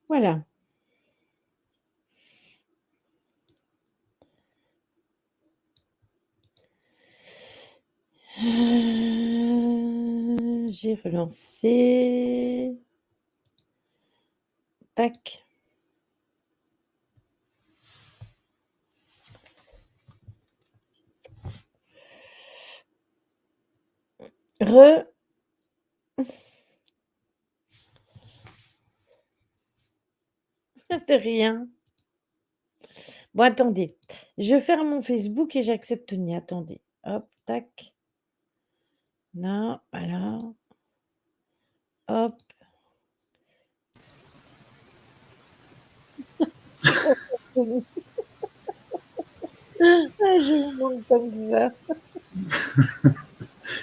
Voilà. J'ai relancé. Tac. Re. De rien. Bon, attendez. Je ferme mon Facebook et j'accepte Tony. Attendez. Hop, tac. Là, voilà. Hop. Ah, je vous manque comme ça.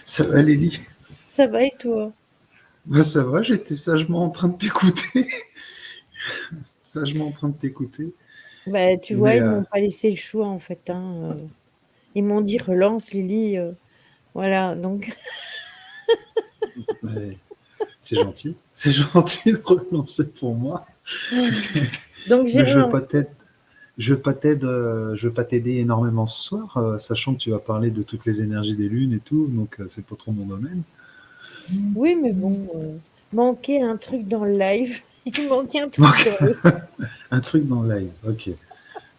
Ça va, Lily? Ça va et toi? Ben, ça va, j'étais sagement en train de t'écouter. Sagement en train de t'écouter. Bah, tu vois, Mais ils m'ont pas laissé le choix en fait, hein. Ils m'ont dit: «Relance Lily», voilà donc mais c'est gentil. C'est gentil de relancer pour moi. donc j'ai Mais je veux relancé. pas t'aider. Je veux pas t'aider énormément ce soir, sachant que tu vas parler de toutes les énergies des lunes et tout, donc c'est pas trop mon domaine. Oui, mais bon, manquait un truc dans le live. Il manquait un truc Donc, dans le un truc dans le live, ok.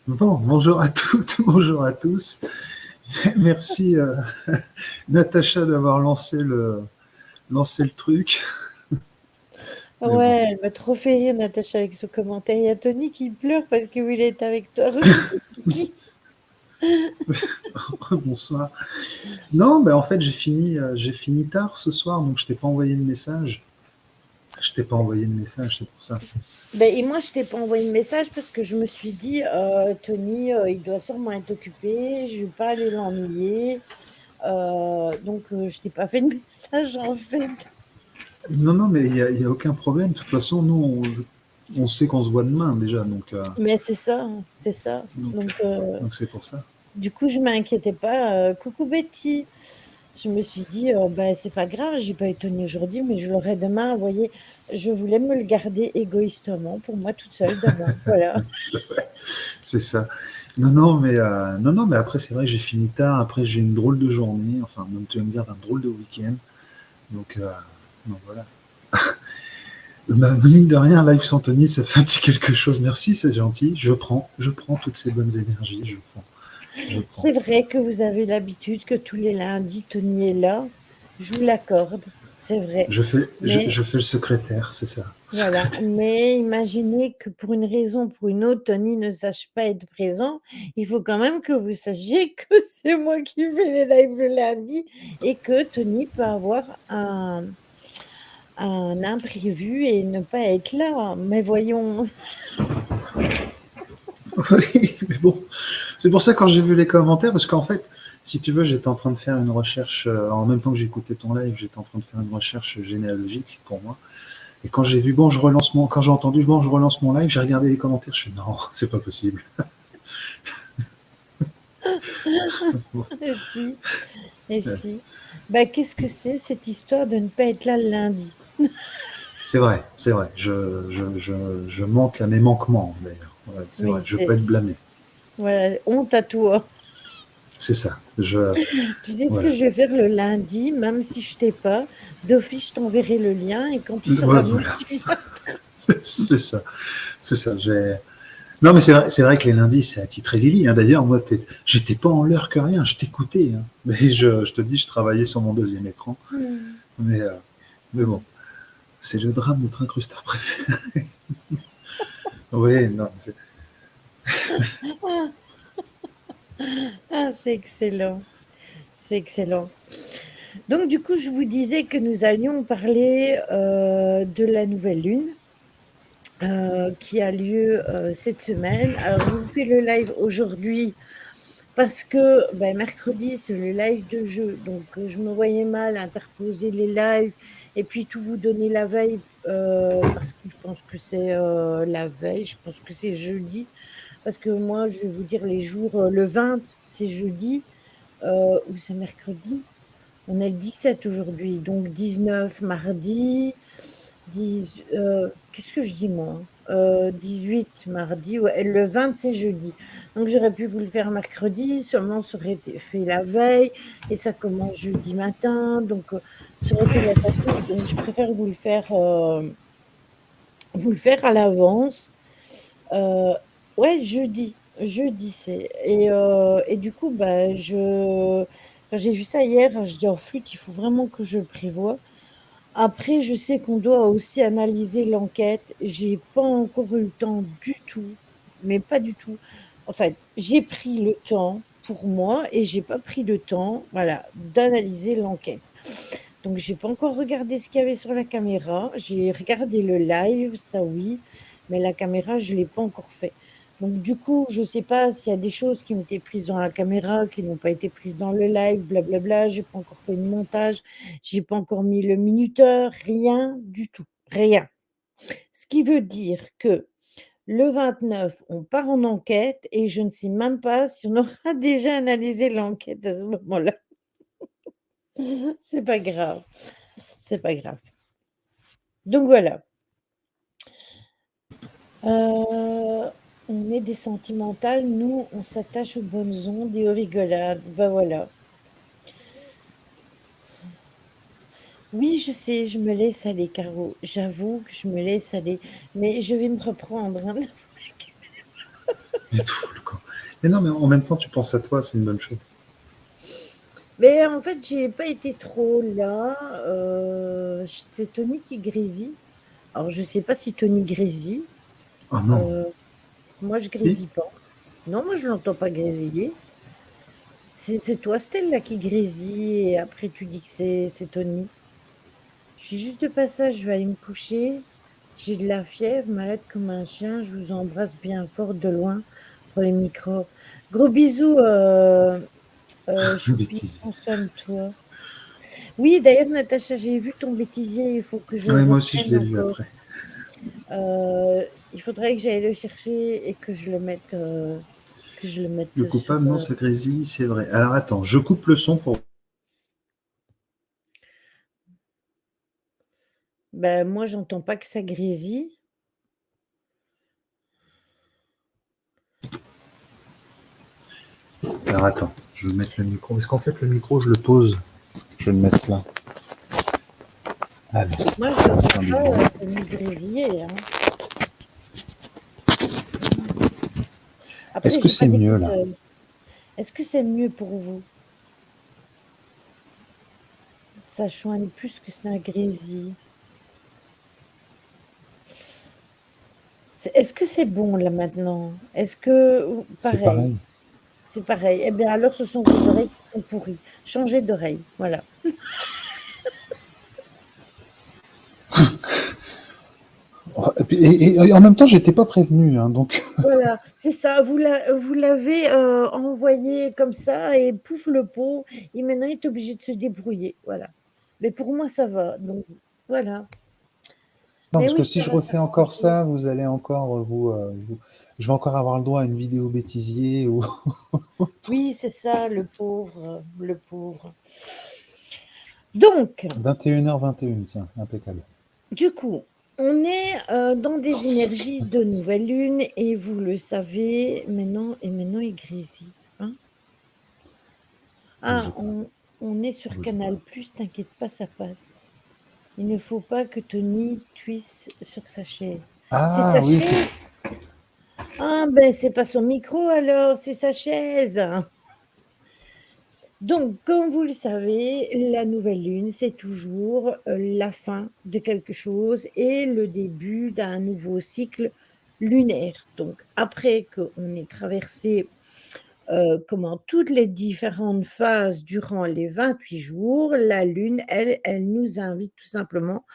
Bon, bonjour à toutes, bonjour à tous. Merci Natacha d'avoir lancé le truc. Mais bon, ouais, elle m'a trop fait rire Natacha avec ce commentaire. Il y a Tony qui pleure parce qu'il est avec toi. Recoucou Kiki. bonsoir. Non, ben en fait j'ai fini tard ce soir, donc je t'ai pas envoyé de message. Je t'ai pas envoyé de message, c'est pour ça. Ben, et moi, je t'ai pas envoyé de message parce que je me suis dit, Tony, il doit sûrement être occupé, je vais pas aller l'ennuyer. Donc, je t'ai pas fait de message en fait. Non, non, mais y a aucun problème. De toute façon, nous, on sait qu'on se voit demain déjà, Mais c'est ça, hein, c'est ça. donc, donc c'est pour ça. Du coup, je m'inquiétais pas. Coucou Betty. Je me suis dit, bah, c'est pas grave, j'ai pas étonné aujourd'hui, mais je l'aurai demain. Vous voyez, je voulais me le garder égoïstement pour moi toute seule demain. Voilà. C'est ça. Non, non, non, non, mais après, c'est vrai que j'ai fini tard. Après, j'ai une drôle de journée. Enfin, même tu vas me dire d'un drôle de week-end. Donc, donc voilà. Mine de rien, Live Santoni, ça fait un petit quelque chose. Merci, c'est gentil. Je prends toutes ces bonnes énergies. Je prends. C'est vrai que vous avez l'habitude que tous les lundis, Tony est là. Je vous l'accorde, c'est vrai. Mais Je fais le secrétaire, c'est ça. voilà. Secrétaire. Mais imaginez que pour une raison ou pour une autre, Tony ne sache pas être présent. Il faut quand même que vous sachiez que c'est moi qui fais les lives le lundi et que Tony peut avoir un imprévu et ne pas être là. Mais voyons. Oui, mais bon, c'est pour ça quand j'ai vu les commentaires, parce qu'en fait, si tu veux, j'étais en train de faire une recherche, en même temps que j'écoutais ton live, j'étais en train de faire une recherche généalogique pour moi. Et quand j'ai vu, bon, quand j'ai entendu, bon, je relance mon live, j'ai regardé les commentaires, je suis non, c'est pas possible. Et si, et si. Bah, qu'est-ce que c'est cette histoire de ne pas être là le lundi? C'est vrai, c'est vrai. Je manque à mes manquements, d'ailleurs. Ouais, c'est vrai, Oui, je peux c'est être blâmé. voilà, honte à toi. C'est ça. Tu sais ce que Voilà. je vais faire le lundi, même si je t'ai pas, d'office, je t'enverrai le lien et quand tu Ouais, seras venu, voilà. tu viens. C'est ça. C'est ça. Non, mais c'est vrai que les lundis, c'est attitré Lily. Hein. D'ailleurs, moi, j'étais pas en l'heure que rien, je t'écoutais. Hein. Mais je te dis, je travaillais sur mon deuxième écran. Hmm. Mais, euh, mais bon, c'est le drame de notre incrusteur préféré. Oui, non. Ah, ah, c'est excellent, c'est excellent. Donc du coup, je vous disais que nous allions parler de la nouvelle lune qui a lieu cette semaine. Alors, je vous fais le live aujourd'hui parce que ben, mercredi, c'est le live de jeu. Donc, je me voyais mal interposer les lives et puis tout vous donner la veille parce que je pense que c'est la veille, je pense que c'est jeudi. Parce que moi, je vais vous dire les jours, le 20, c'est jeudi. Ou c'est mercredi? On est le 17 aujourd'hui, donc 19 mardi, 10, qu'est-ce que je dis moi? 18 mardi, ouais, et le 20 c'est jeudi. Donc j'aurais pu vous le faire mercredi, seulement ça aurait été fait la veille et ça commence jeudi matin, donc ça aurait été la fatigue. Donc je préfère vous le faire à l'avance. Ouais, jeudi c'est et du coup, bah, quand j'ai vu ça hier, je dis: «Oh flûte, il faut vraiment que je le prévoie». Après, je sais qu'on doit aussi analyser l'enquête. J'ai pas encore eu le temps du tout, mais pas du tout. En fait, j'ai pris le temps pour moi et j'ai pas pris le temps, voilà, d'analyser l'enquête. Donc j'ai pas encore regardé ce qu'il y avait sur la caméra. J'ai regardé le live, ça oui, mais la caméra, je l'ai pas encore fait. Donc du coup, je sais pas s'il y a des choses qui ont été prises dans la caméra, qui n'ont pas été prises dans le live, blablabla. J'ai pas encore fait le montage, j'ai pas encore mis le minuteur, rien du tout, rien. Ce qui veut dire que le 29, on part en enquête et je ne sais même pas si on aura déjà analysé l'enquête à ce moment-là. C'est pas grave, c'est pas grave. Donc voilà. On est des sentimentales, nous, on s'attache aux bonnes ondes et aux rigolades. Bah voilà. Oui, je sais, je me laisse aller, Caro. J'avoue que je me laisse aller, mais je vais me reprendre, hein. Mais tout le camp. Mais non, mais en même temps, tu penses à toi, c'est une bonne chose. Mais en fait, j'ai pas été trop là. C'est Tony qui grésille. Alors, je sais pas si Tony grésille. Ah non, Euh, Moi, je si? grésille pas. Non, moi, je l'entends pas grésiller. C'est toi, Stella, qui grésille et après tu dis que c'est Tony. Je suis juste de passage, je vais aller me coucher. J'ai de la fièvre, malade comme un chien. Je vous embrasse bien fort de loin pour les microbes. Gros bisous, Choupi, Bêtise. prends soin de toi. Oui, d'ailleurs, Natacha, j'ai vu ton bêtisier. Il faut que je Ouais, moi aussi, je reprenne l'ai vu encore. après. Il faudrait que j'aille le chercher et que je le Le mette sur. coupable, non, ça grésille, c'est vrai. Alors attends, je coupe le son pour. Ben, moi, j'entends pas que ça grésille. Alors attends, je vais mettre le micro. Parce qu'en fait, le micro, je le pose. Je vais le mettre là. Alors, Moi, je ça va n'entends faire du pas bruit. Tony grésiller, hein. Est-ce Après, que j'ai pas c'est mieux là? d'écouteurs. Est-ce que c'est mieux pour vous? Ça choigne plus que ça grésille. Est-ce que c'est bon là maintenant? Est-ce que C'est pareil? pareil. C'est pareil. Eh bien alors ce sont vos oreilles qui sont pourries. Changez d'oreille, voilà. Et en même temps, j'étais pas prévenu, hein, donc. Voilà, c'est ça. Vous l'avez envoyé comme ça et pouf le pot. Et maintenant il est obligé de se débrouiller, voilà. Mais pour moi ça va. Donc voilà. Non, Mais parce que oui, si ça je va refais encore s'arranger. ça, vous allez encore je vais encore avoir le droit à une vidéo bêtisier ou. Oui, c'est ça, le pauvre, le pauvre. Donc, 21h21, tiens, impeccable. du coup, on est dans des énergies de nouvelle lune et vous le savez maintenant, et maintenant il grésille, hein. Bougez Ah, pas, on est sur bougez Canal+, pas. t'inquiète pas, ça passe. Il ne faut pas que Tony tuisse sur sa chaise. C'est Ah sa oui, c'est. chaise? Ah ben c'est pas son micro alors, c'est sa chaise. Donc, comme vous le savez, la nouvelle lune, c'est toujours la fin de quelque chose et le début d'un nouveau cycle lunaire. Donc, après qu'on ait traversé comment toutes les différentes phases durant les 28 jours, la lune, elle nous invite tout simplement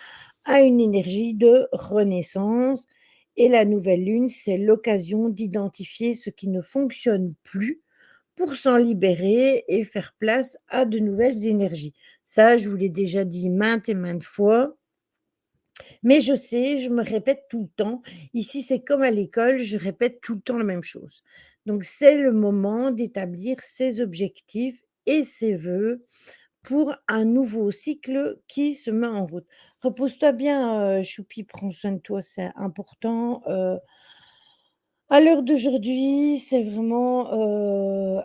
à une énergie de renaissance. Et la nouvelle lune, c'est l'occasion d'identifier ce qui ne fonctionne plus pour s'en libérer et faire place à de nouvelles énergies. Ça, je vous l'ai déjà dit maintes et maintes fois, mais je sais, je me répète tout le temps. Ici, c'est comme à l'école, je répète tout le temps la même chose. Donc, c'est le moment d'établir ses objectifs et ses vœux pour un nouveau cycle qui se met en route. Repose-toi bien, choupi, prends soin de toi, c'est important, à l'heure d'aujourd'hui, c'est vraiment,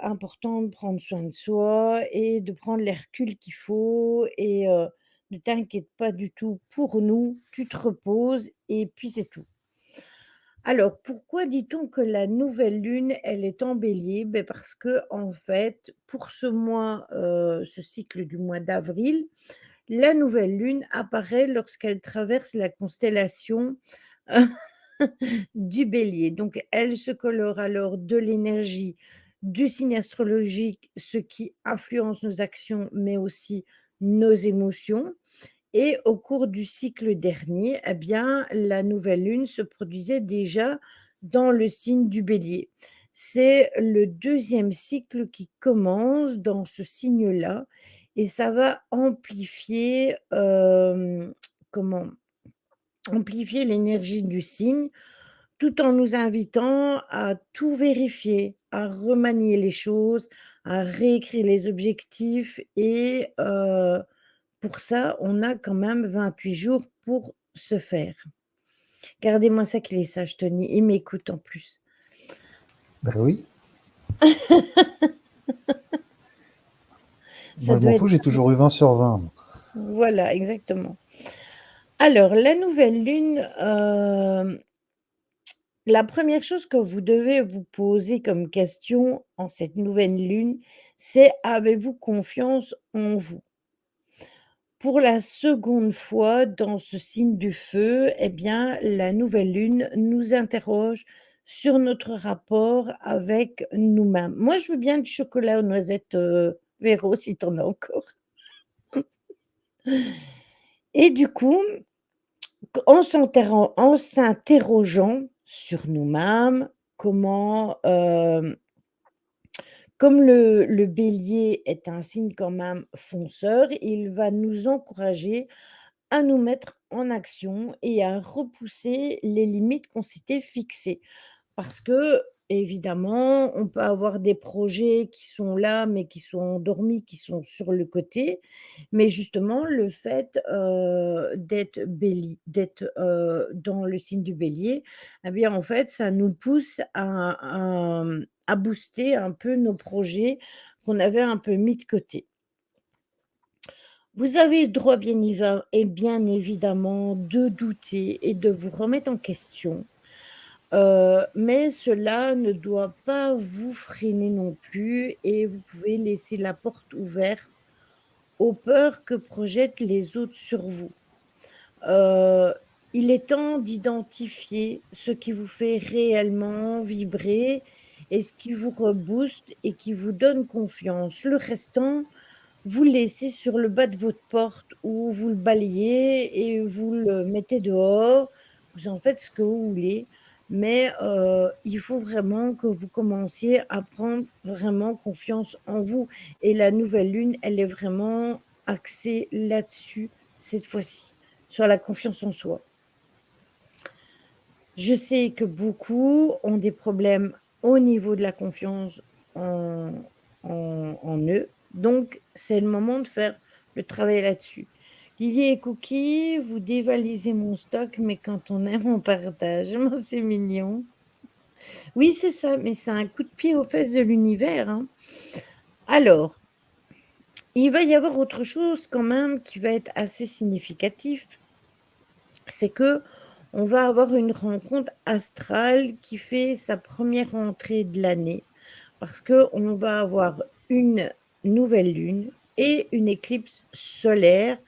important de prendre soin de soi et de prendre les reculs qu'il faut et ne t'inquiète pas du tout pour nous, tu te reposes et puis c'est tout. Alors, pourquoi dit-on que la nouvelle lune, elle est en Bélier? Beh, parce que en fait, pour ce mois, ce cycle du mois d'avril, la nouvelle lune apparaît lorsqu'elle traverse la constellation du Bélier. Donc elle se colore alors de l'énergie du signe astrologique, ce qui influence nos actions, mais aussi nos émotions. Et au cours du cycle dernier, eh bien, la nouvelle lune se produisait déjà dans le signe du Bélier. C'est le deuxième cycle qui commence dans ce signe-là et ça va amplifier, comment? Amplifier l'énergie du signe tout en nous invitant à tout vérifier, à remanier les choses, à réécrire les objectifs et pour ça, on a quand même 28 jours pour se faire. Gardez-moi ça qu'il est sage, Tony, il m'écoute en plus. Ben oui. Ça Moi, je m'en doit être fous, j'ai toujours eu 20 sur 20. voilà, exactement. Alors la nouvelle lune, la première chose que vous devez vous poser comme question en cette nouvelle lune, c'est: avez-vous confiance en vous? Pour la seconde fois dans ce signe du feu, eh bien, la nouvelle lune nous interroge sur notre rapport avec nous-mêmes. Moi, je veux bien du chocolat aux noisettes, Véro, si tu en as encore. Et du coup, en s'interrogeant sur nous-mêmes, comment, comme le bélier est un signe quand même fonceur, il va nous encourager à nous mettre en action et à repousser les limites qu'on s'était fixées. Parce que évidemment, on peut avoir des projets qui sont là, mais qui sont endormis, qui sont sur le côté. Mais justement, le fait, d'être dans le signe du bélier, eh bien, en fait, ça nous pousse à booster un peu nos projets qu'on avait un peu mis de côté. Vous avez le droit bien évidemment de douter et de vous remettre en question, mais cela ne doit pas vous freiner non plus et vous pouvez laisser la porte ouverte aux peurs que projettent les autres sur vous. Heu, il est temps d'identifier ce qui vous fait réellement vibrer et ce qui vous rebooste et qui vous donne confiance. Le restant, vous le laissez sur le bas de votre porte ou vous le balayez et vous le mettez dehors. Vous en faites ce que vous voulez, mais il faut vraiment que vous commenciez à prendre vraiment confiance en vous et la nouvelle lune, elle est vraiment axée là-dessus cette fois-ci, sur la confiance en soi. Je sais que beaucoup ont des problèmes au niveau de la confiance en en eux, donc c'est le moment de faire le travail là-dessus. Lily et Cookie, vous dévalisez mon stock, mais quand on aime, on partage. Oh, c'est mignon. Oui, c'est ça, mais c'est un coup de pied aux fesses de l'univers, hein. Alors, il va y avoir autre chose quand même qui va être assez significatif, c'est que on va avoir une rencontre astrale qui fait sa première entrée de l'année parce qu'on va avoir une nouvelle lune et une éclipse solaire,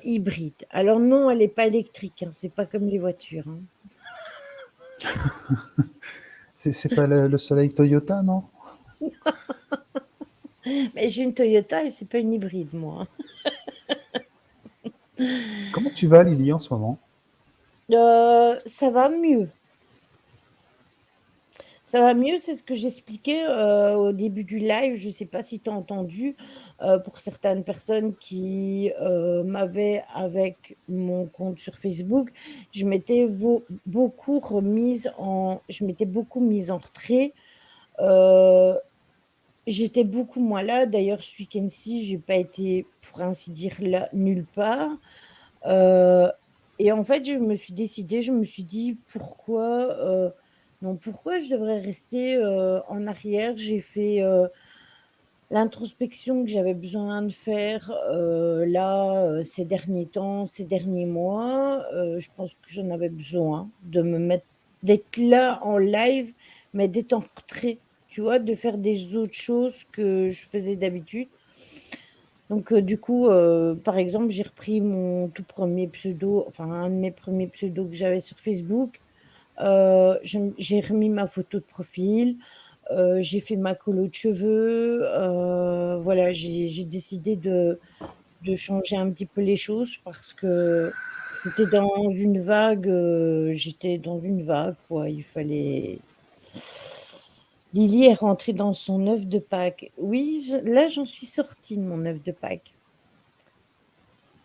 hybride. Alors non, elle est pas électrique, hein, c'est pas comme les voitures, hein. C'est pas le soleil Toyota, non? Mais j'ai une Toyota et c'est pas une hybride, moi. Comment tu vas, Lily, en ce moment? Ça va mieux. Ça va mieux, c'est ce que j'expliquais, au début du live. Je ne sais pas si tu as entendu, pour certaines personnes qui, m'avaient avec mon compte sur Facebook, je m'étais beaucoup mise en retrait, heu, j'étais beaucoup moins là. D'ailleurs, ce week-end-ci, j'ai pas été, pour ainsi dire, là, nulle part. Heu et en fait, je me suis dit: «Pourquoi, non, pourquoi je devrais rester, en arrière?» J'ai fait, l'introspection que j'avais besoin de faire, là, ces derniers temps, ces derniers mois. Je pense que j'en avais besoin de me mettre d'être là en live, mais d'être en retrait, tu vois? De faire des autres choses que je faisais d'habitude. Donc du coup, par exemple, j'ai repris mon tout premier pseudo, enfin un de mes premiers pseudos que j'avais sur Facebook. J'ai remis ma photo de profil, j'ai fait ma colo de cheveux, voilà, j'ai décidé de changer un petit peu les choses parce que j'étais dans une vague, quoi. Il fallait Lily est rentrée dans son œuf de Pâques. Oui, j'en suis sortie de mon œuf de Pâques.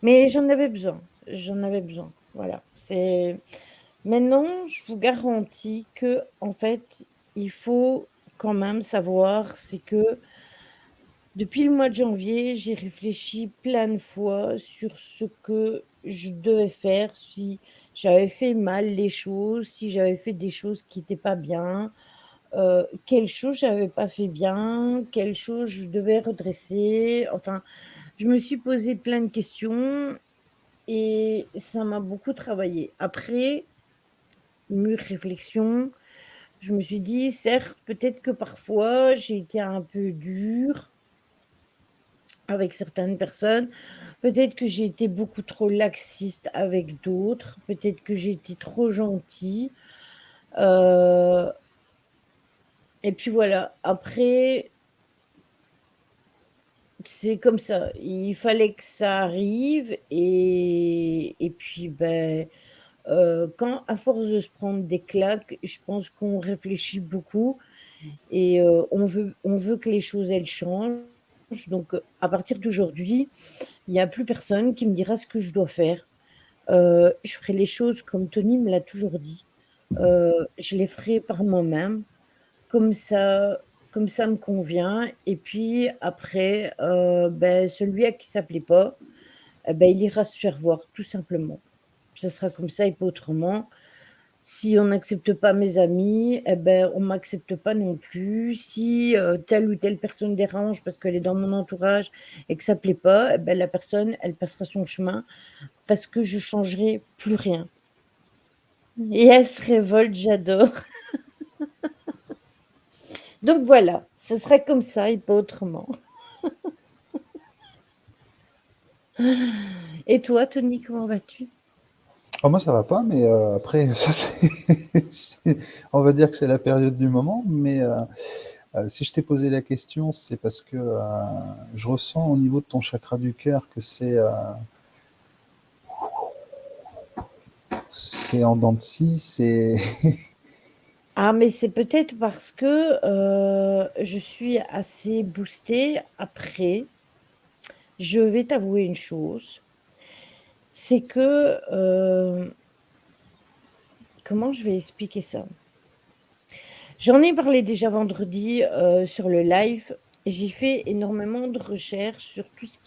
Mais j'en avais besoin, voilà. C'est Maintenant, je vous garantis que, en fait, il faut quand même savoir, c'est que depuis le mois de janvier, j'ai réfléchi plein de fois sur ce que je devais faire, si j'avais fait mal les choses, si j'avais fait des choses qui étaient pas bien, quelles choses j'avais pas fait bien, quelles choses je devais redresser. Enfin, je me suis posé plein de questions et ça m'a beaucoup travaillé. Après, mûre réflexion, je me suis dit: «Certes, peut-être que parfois j'ai été un peu dure avec certaines personnes, peut-être que j'ai été beaucoup trop laxiste avec d'autres, peut-être que j'ai été trop gentille», heu et puis voilà. Après, c'est comme ça, il fallait que ça arrive et puis, quand à force de se prendre des claques, je pense qu'on réfléchit beaucoup et on veut que les choses, elles changent. Donc, à partir d'aujourd'hui, il y a plus personne qui me dira ce que je dois faire. Je ferai les choses comme Tony me l'a toujours dit. Je les ferai par moi-même, comme ça comme ça me convient et puis après, celui à qui ça plaît pas, il ira se faire voir tout simplement. Ça sera comme ça et pas autrement. Si on n'accepte pas mes amis, on m'accepte pas non plus. Si, telle ou telle personne dérange parce qu'elle est dans mon entourage et que ça plaît pas, la personne, elle passera son chemin parce que je changerai plus rien. Et elle se révolte, j'adore. Donc voilà, ce serait comme ça et pas autrement. Et toi, Tony, comment vas-tu? Ah, moi, ça va pas, mais après, ça, on va dire que c'est la période du moment. Mais si je t'ai posé la question, c'est parce que je ressens au niveau de ton chakra du cœur que c'est en dents de scie, c'est. Ah, mais c'est peut-être parce que, je suis assez boostée. Après, je vais t'avouer une chose, c'est que, comment je vais expliquer ça? J'en ai parlé déjà vendredi, sur le live. J'ai fait énormément de recherches sur tout ce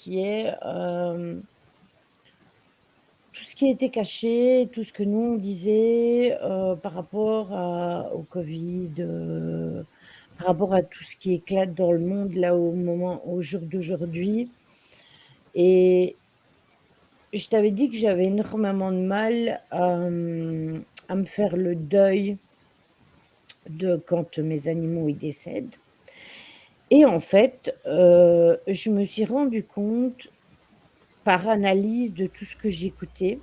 qui était caché, tout ce que nous on disait, par rapport au Covid, par rapport à tout ce qui éclate dans le monde là au jour d'aujourd'hui et je t'avais dit que j'avais énormément de mal à me faire le deuil de quand mes animaux ils décèdent et en fait, je me suis rendu compte par analyse de tout ce que j'écoutais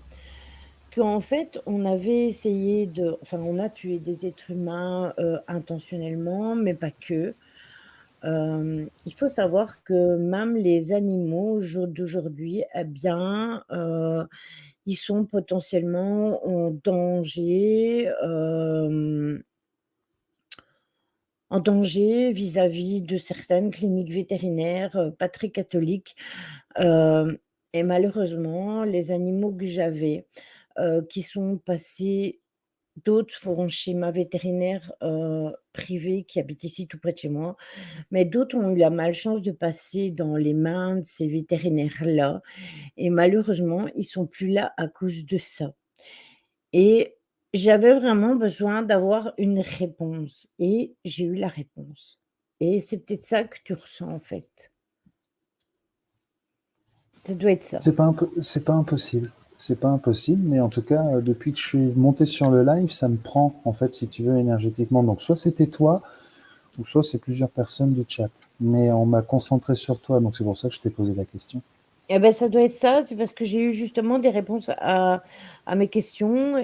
qu'en fait, on avait essayé on a tué des êtres humains, intentionnellement, mais pas que. Il faut savoir que même les animaux au jour d'aujourd'hui, ils sont potentiellement en danger vis-à-vis de certaines cliniques vétérinaires, pas très catholiques. Hem et malheureusement, les animaux que j'avais, qui sont passés d'autres vont chez ma vétérinaire, privée qui habite ici tout près de chez moi, mais d'autres ont eu la malchance de passer dans les mains de ces vétérinaires-là et malheureusement, ils sont plus là à cause de ça et j'avais vraiment besoin d'avoir une réponse et j'ai eu la réponse et c'est peut-être ça que tu ressens, en fait. Ça doit être ça. C'est pas impossible. C'est pas impossible, mais en tout cas, depuis que je suis monté sur le live, ça me prend, en fait, si tu veux, énergétiquement. Donc, soit c'était toi, ou soit c'est plusieurs personnes du chat. Mais on m'a concentré sur toi, donc c'est pour ça que je t'ai posé la question. Eh ben, ça doit être ça, c'est parce que j'ai eu justement des réponses à mes questions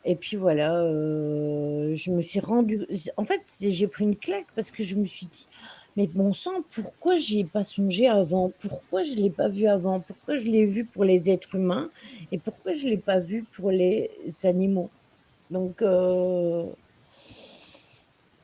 et puis voilà, je me suis rendue en fait, j'ai pris une claque parce que je me suis dit: «Mais bon sang, pourquoi j'y ai pas songé avant? Pourquoi je l'ai pas vu avant? Pourquoi je l'ai vu pour les êtres humains et pourquoi je l'ai pas vu pour les animaux?» donc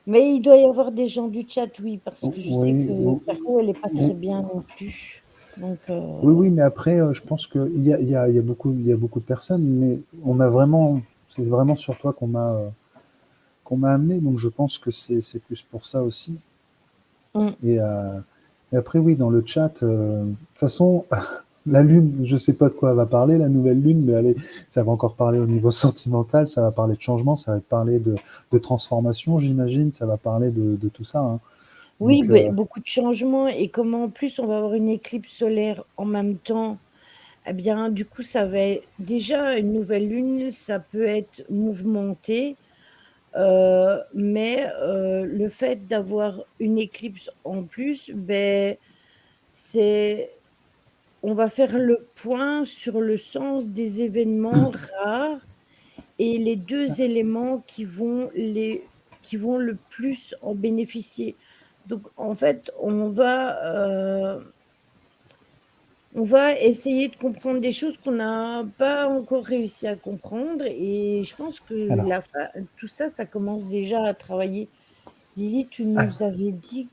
mais il doit y avoir des gens du chat, oui, parce que je sais Oui, que Caro, elle est pas très oui, bien non plus, donc oui, oui, mais après, je pense il y a beaucoup de personnes, mais on a vraiment, c'est vraiment sur toi qu'on m'a amené, donc je pense que c'est plus pour ça aussi. mmh. Et après, oui, dans le chat, de toute façon, la lune, je sais pas de quoi elle va parler, la nouvelle lune, mais allez, ça va encore parler au niveau sentimental, ça va parler de changement, ça va parler de transformation, j'imagine, ça va parler de tout ça, hein. Oui, Donc, beh, beaucoup de changements et comme en plus on va avoir une éclipse solaire en même temps, eh bien, du coup, ça va être déjà une nouvelle lune, ça peut être mouvementé, mais le fait d'avoir une éclipse en plus, beh, c'est on va faire le point sur le sens des événements rares et les 2 éléments qui vont le plus en bénéficier. Donc en fait, on va essayer de comprendre des choses qu'on n'a pas encore réussi à comprendre et je pense que alors, tout ça, ça commence déjà à travailler. Lily, tu nous avais dit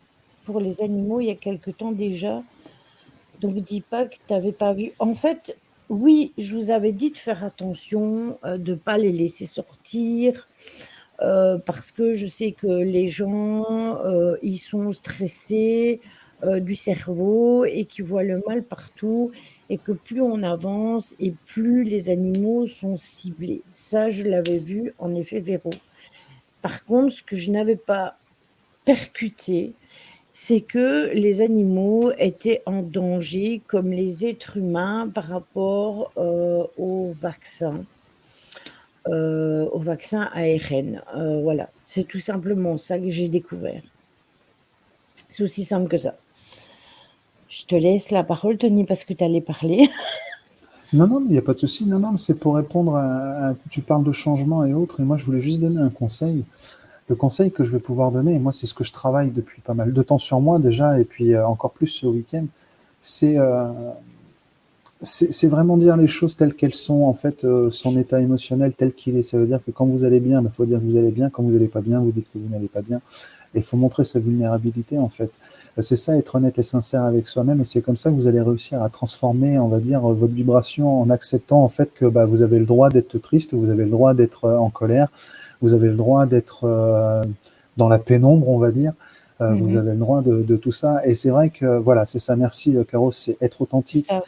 pour les animaux il y a quelque temps déjà, donc dis pas que tu avais pas vu. En fait, oui, je vous avais dit de faire attention, de pas les laisser sortir, parce que je sais que les gens, ils sont stressés, du cerveau et qu'ils voient le mal partout et que plus on avance et plus les animaux sont ciblés. Ça, je l'avais vu en effet Véro. Par contre, ce que je n'avais pas percuté, c'est que les animaux étaient en danger comme les êtres humains par rapport, au vaccin ARN, voilà. C'est tout simplement ça que j'ai découvert. C'est aussi simple que ça. Je te laisse la parole Tony parce que tu allais parler. non, non, mais il n'y a pas de souci, non, non, mais c'est pour répondre tu parles de changement et autres, et moi je voulais juste donner un conseil. Le conseil que je vais pouvoir donner, et moi c'est ce que je travaille depuis pas mal de temps sur moi déjà, et puis encore plus ce week-end, c'est c'est vraiment dire les choses telles qu'elles sont, en fait, son état émotionnel tel qu'il est. Ça veut dire que quand vous allez bien, il faut dire que vous allez bien. Quand vous n'allez pas bien, vous dites que vous n'allez pas bien. Et il faut montrer sa vulnérabilité, en fait. C'est ça, être honnête et sincère avec soi-même. Et c'est comme ça que vous allez réussir à transformer, on va dire, votre vibration en acceptant, en fait, que bah, vous avez le droit d'être triste, vous avez le droit d'être en colère, vous avez le droit d'être dans la pénombre, on va dire. Vous Mmh. avez le droit de tout ça. Et c'est vrai que, voilà, c'est ça. Merci, Caro, c'est être C'est authentique. ça.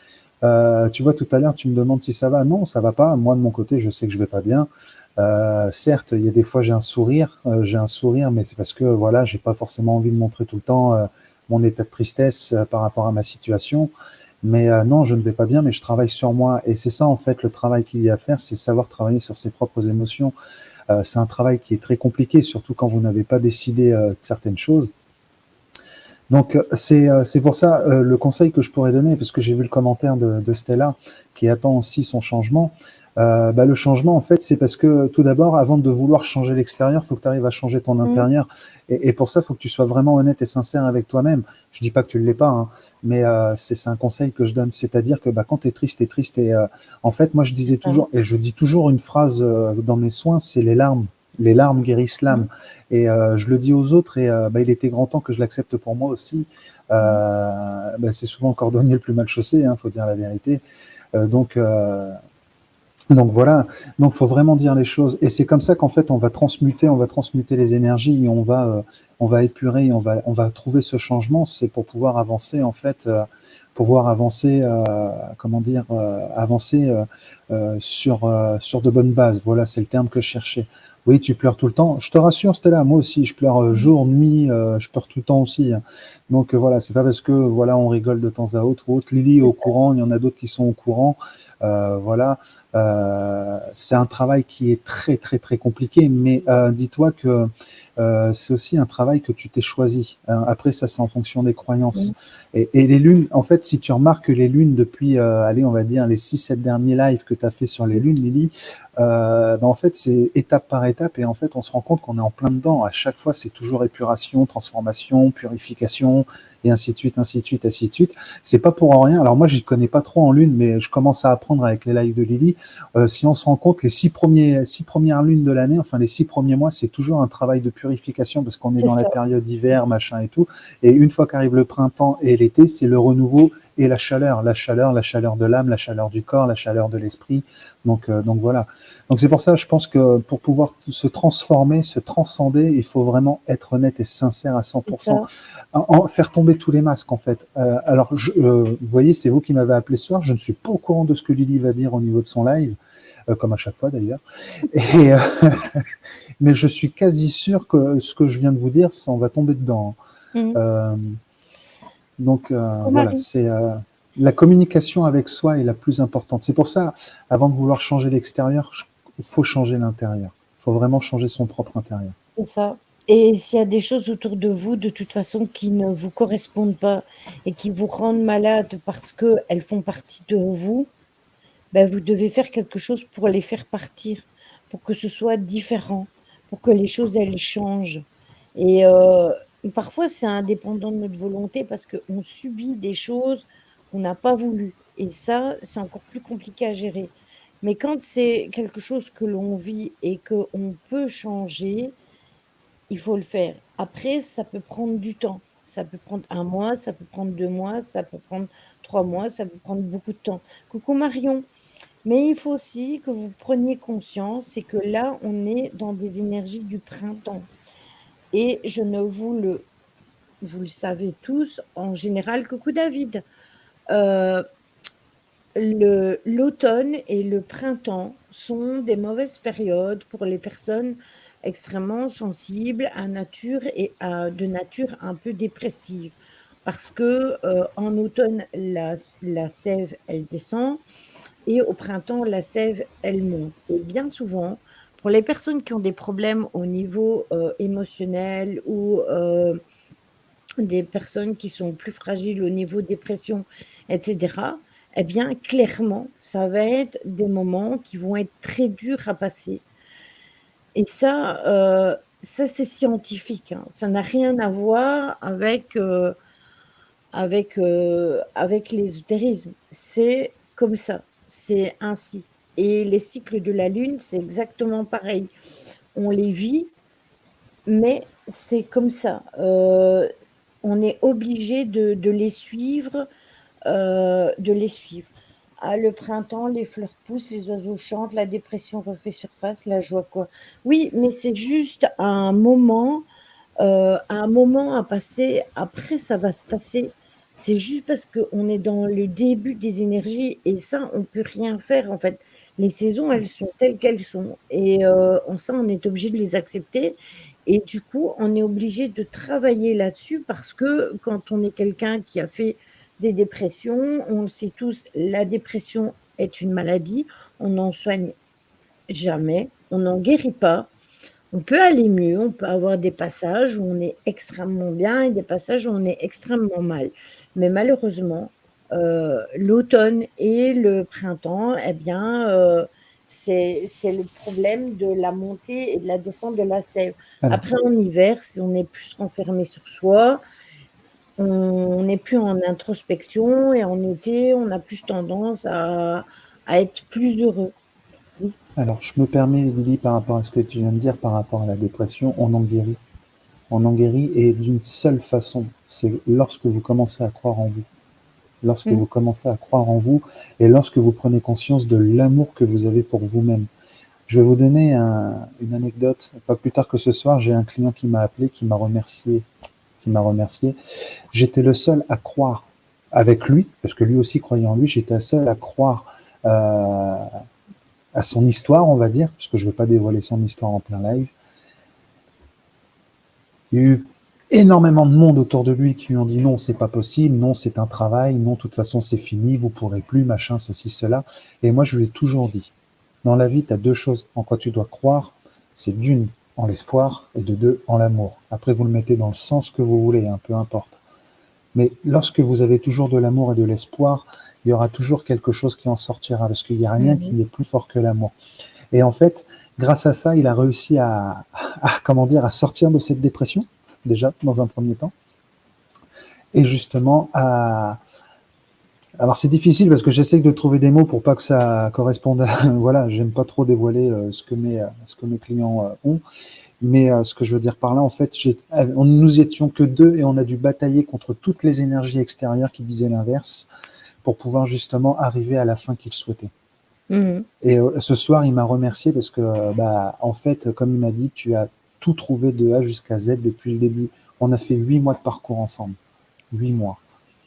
Tu vois, tout à l'heure, tu me demandes si ça va. Non, ça va pas. Moi, de mon côté, je sais que je vais pas bien. Certes, il y a des fois j'ai un sourire, mais c'est parce que voilà, j'ai pas forcément envie de montrer tout le temps mon état de tristesse par rapport à ma situation. Mais non, je ne vais pas bien, mais je travaille sur moi. Et c'est ça, en fait, le travail qu'il y a à faire, c'est savoir travailler sur ses propres émotions. C'est un travail qui est très compliqué, surtout quand vous n'avez pas décidé de certaines choses. Donc c'est pour ça le conseil que je pourrais donner, parce que j'ai vu le commentaire de Stella qui attend aussi son changement. Bah, le changement, en fait, c'est parce que tout d'abord, avant de vouloir changer l'extérieur, il faut que tu arrives à changer ton Mmh. intérieur. Et pour ça, il faut que tu sois vraiment honnête et sincère avec toi-même. Je dis pas que tu ne l'es pas, hein, mais c'est un conseil que je donne. C'est-à-dire que bah, quand tu es triste, tu es triste. Et en fait, moi, je C'est disais ça. toujours, et je dis toujours une phrase dans mes soins, c'est les larmes. Les larmes guérissent Mmh. l'âme. Et je le dis aux autres, et bah, il était grand temps que je l'accepte pour moi aussi. Mmh. Bah, c'est souvent le cordonnier le plus mal chaussé, hein, faut dire la vérité. Donc, Donc voilà, donc faut vraiment dire les choses. Et c'est comme ça qu'en fait on va transmuter les énergies et on va épurer, on va trouver ce changement. C'est pour pouvoir avancer en fait, pouvoir avancer, comment dire, avancer sur de bonnes bases. Voilà, c'est le terme que je cherchais. Oui, tu pleures tout le temps. Je te rassure, Stella, moi aussi, je pleure jour, nuit, je pleure tout le temps aussi, hein. Donc voilà, c'est pas parce que voilà on rigole de temps à autre ou autre. Lily est C'est au ça, courant, il y en a d'autres qui sont au courant. Voilà. C'est un travail qui est très très très compliqué, mais dis-toi que c'est aussi un travail que tu t'es choisi. Après, ça c'est en fonction des mmh, croyances. Et les lunes, en fait, si tu remarques que les lunes depuis, allez, on va dire les 6-7 derniers lives que tu as fait sur les lunes, Lily, ben, en fait, c'est étape par étape et en fait, on se rend compte qu'on est en plein dedans. À chaque fois, c'est toujours épuration, transformation, purification et ainsi de suite, ainsi de suite, ainsi de suite. C'est pas pour rien. Alors moi, j'y connais pas trop en lune, mais je commence à apprendre avec les lives de Lily. Si on se rend compte, les 6 premières lunes de l'année, enfin les 6 premiers mois, c'est toujours un travail de purification parce qu'on est c'est dans la ça, période hiver, machin et tout. Et une fois qu'arrive le printemps et l'été, c'est le renouveau et la chaleur de l'âme, la chaleur du corps, la chaleur de l'esprit. Donc voilà. Donc c'est pour ça, je pense que pour pouvoir se transformer, se transcender, il faut vraiment être honnête et sincère à c'est 100%. ça. Faire tomber tous les masques en fait. Alors, vous voyez, c'est vous qui m'avez appelé ce soir. Je ne suis pas au courant de ce que Lily va dire au niveau de son live, comme à chaque fois d'ailleurs. Et, mais je suis quasi sûr que ce que je viens de vous dire, ça on va tomber dedans. Mmh. Euh, donc Ton voilà, mari, c'est la communication avec soi est la plus importante. C'est pour ça, avant de vouloir changer l'extérieur, il faut changer l'intérieur. Il faut vraiment changer son propre intérieur. c'est ça. Et s'il y a des choses autour de vous, de toute façon, qui ne vous correspondent pas et qui vous rendent malade parce qu'elles font partie de vous, ben vous devez faire quelque chose pour les faire partir, pour que ce soit différent, pour que les choses, elles changent. Et parfois, c'est indépendant de notre volonté parce qu'on subit des choses qu'on n'a pas voulu et ça, c'est encore plus compliqué à gérer. Mais quand c'est quelque chose que l'on vit et qu'on peut changer, il faut le faire. Après, ça peut prendre du temps. Ça peut prendre 1 mois, ça peut prendre 2 mois, ça peut prendre 3 mois, ça peut prendre beaucoup de temps. Coucou Marion. Mais il faut aussi que vous preniez conscience, c'est que là, on est dans des énergies du printemps et je ne vous le savez tous, en général, coucou David, heu, l'automne et le printemps sont des mauvaises périodes pour les personnes extrêmement sensibles à nature et à de nature un peu dépressive. Parce que, en automne, la sève, elle descend et au printemps, la sève, elle monte et bien souvent, pour les personnes qui ont des problèmes au niveau, émotionnel ou, des personnes qui sont plus fragiles au niveau dépression et cetera, eh bien, clairement, ça va être des moments qui vont être très durs à passer et ça, c'est scientifique, hein. Ça n'a rien à voir avec l'ésotérisme. C'est comme ça, c'est ainsi et les cycles de la lune, c'est exactement pareil. On les vit, mais c'est comme ça. On est obligé de les suivre, de les suivre. Ah, le printemps, les fleurs poussent, les oiseaux chantent, la dépression refait surface, la joie quoi. Oui, mais c'est juste un moment à passer, après ça va se tasser. C'est juste parce qu'on est dans le début des énergies et ça, on peut rien faire en fait. Les saisons, elles sont telles qu'elles sont et en ça, on est obligé de les accepter et du coup, on est obligé de travailler là-dessus parce que quand on est quelqu'un qui a fait des dépressions, on le sait tous, la dépression est une maladie, on n'en soigne jamais, on n'en guérit pas. On peut aller mieux, on peut avoir des passages où on est extrêmement bien et des passages où on est extrêmement mal. Mais malheureusement, l'automne et le printemps, eh bien, c'est le problème de la montée et de la descente de la sève. Alors, Après, en hiver, si on est plus renfermé sur soi, on n'est plus en introspection et en été, on a plus tendance à être plus heureux. Oui, alors, je me permets, Lily, par rapport à ce que tu viens de dire, par rapport à la dépression, on en guérit. On en guérit et d'une seule façon, c'est lorsque vous commencez à croire en vous. lorsque Mmh. vous commencez à croire en vous et lorsque vous prenez conscience de l'amour que vous avez pour vous-même. Je vais vous donner une anecdote. Pas plus tard que ce soir, j'ai un client qui m'a appelé, qui m'a remercié. J'étais le seul à croire avec lui, parce que lui aussi croyait en lui, j'étais le seul à croire euh, à son histoire, on va dire, puisque je ne veux pas dévoiler son histoire en plein live. Il y a eu énormément de monde autour de lui qui lui ont dit non, c'est pas possible, non, c'est un travail, non, de toute façon, c'est fini, vous pourrez plus, machin, ceci, cela. Et moi, je lui ai toujours dit, dans la vie, tu as deux choses en quoi tu dois croire, c'est d'une, en l'espoir, et de deux, en l'amour. Après, vous le mettez dans le sens que vous voulez, peu importe. Mais lorsque vous avez toujours de l'amour et de l'espoir, il y aura toujours quelque chose qui en sortira, parce qu'il n'y a rien qui Mmh. n'est plus fort que l'amour. Et en fait, grâce à ça, il a réussi comment dire, à sortir de cette dépression, déjà, dans un premier temps, et justement alors c'est difficile parce que j'essaie de trouver des mots pour pas que ça corresponde à, voilà, j'aime pas trop dévoiler ce que mes clients ont, mais ce que je veux dire par là, en fait, nous étions que deux et on a dû batailler contre toutes les énergies extérieures qui disaient l'inverse pour pouvoir justement arriver à la fin qu'il souhaitait. Mmh. Et ce soir, il m'a remercié parce que, en fait, comme il m'a dit, tu as tout trouvé de A jusqu'à Z depuis le début. On a fait 8 mois de parcours ensemble. 8 mois.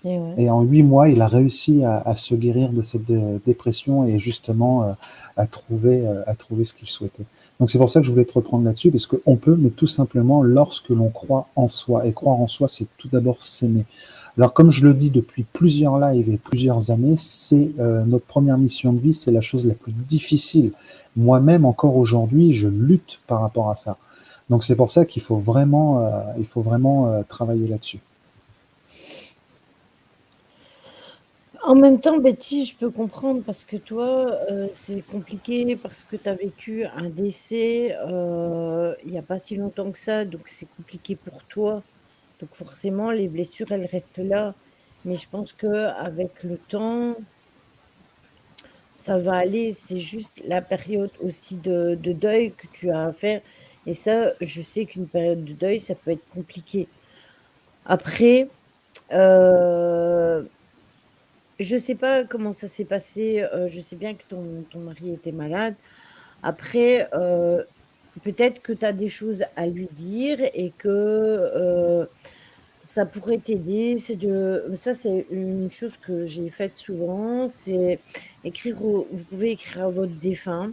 Et ouais. Et en 8 mois, il a réussi à se guérir de cette dépression et justement à trouver ce qu'il souhaitait. Donc c'est pour ça que je voulais te reprendre là-dessus, parce qu'on peut, mais tout simplement lorsque l'on croit en soi. Et croire en soi, c'est tout d'abord s'aimer. Alors comme je le dis depuis plusieurs lives et plusieurs années, c'est notre première mission de vie, c'est la chose la plus difficile. Moi-même, encore aujourd'hui, je lutte par rapport à ça. Donc c'est pour ça qu'il faut vraiment travailler là-dessus. En même temps, Betty, je peux comprendre parce que toi, c'est compliqué parce que tu as vécu un décès, il y a pas si longtemps que ça, donc c'est compliqué pour toi. Donc forcément, les blessures, elles restent là. Mais je pense qu'avec le temps, ça va aller. C'est juste la période aussi de deuil que tu as à faire et ça, je sais qu'une période de deuil, ça peut être compliqué. Après, heu je sais pas comment ça s'est passé, je sais bien que ton mari était malade. Après, peut-être que tu as des choses à lui dire et que, ça pourrait t'aider. C'est une chose que j'ai faite souvent, c'est vous pouvez écrire à votre défunt,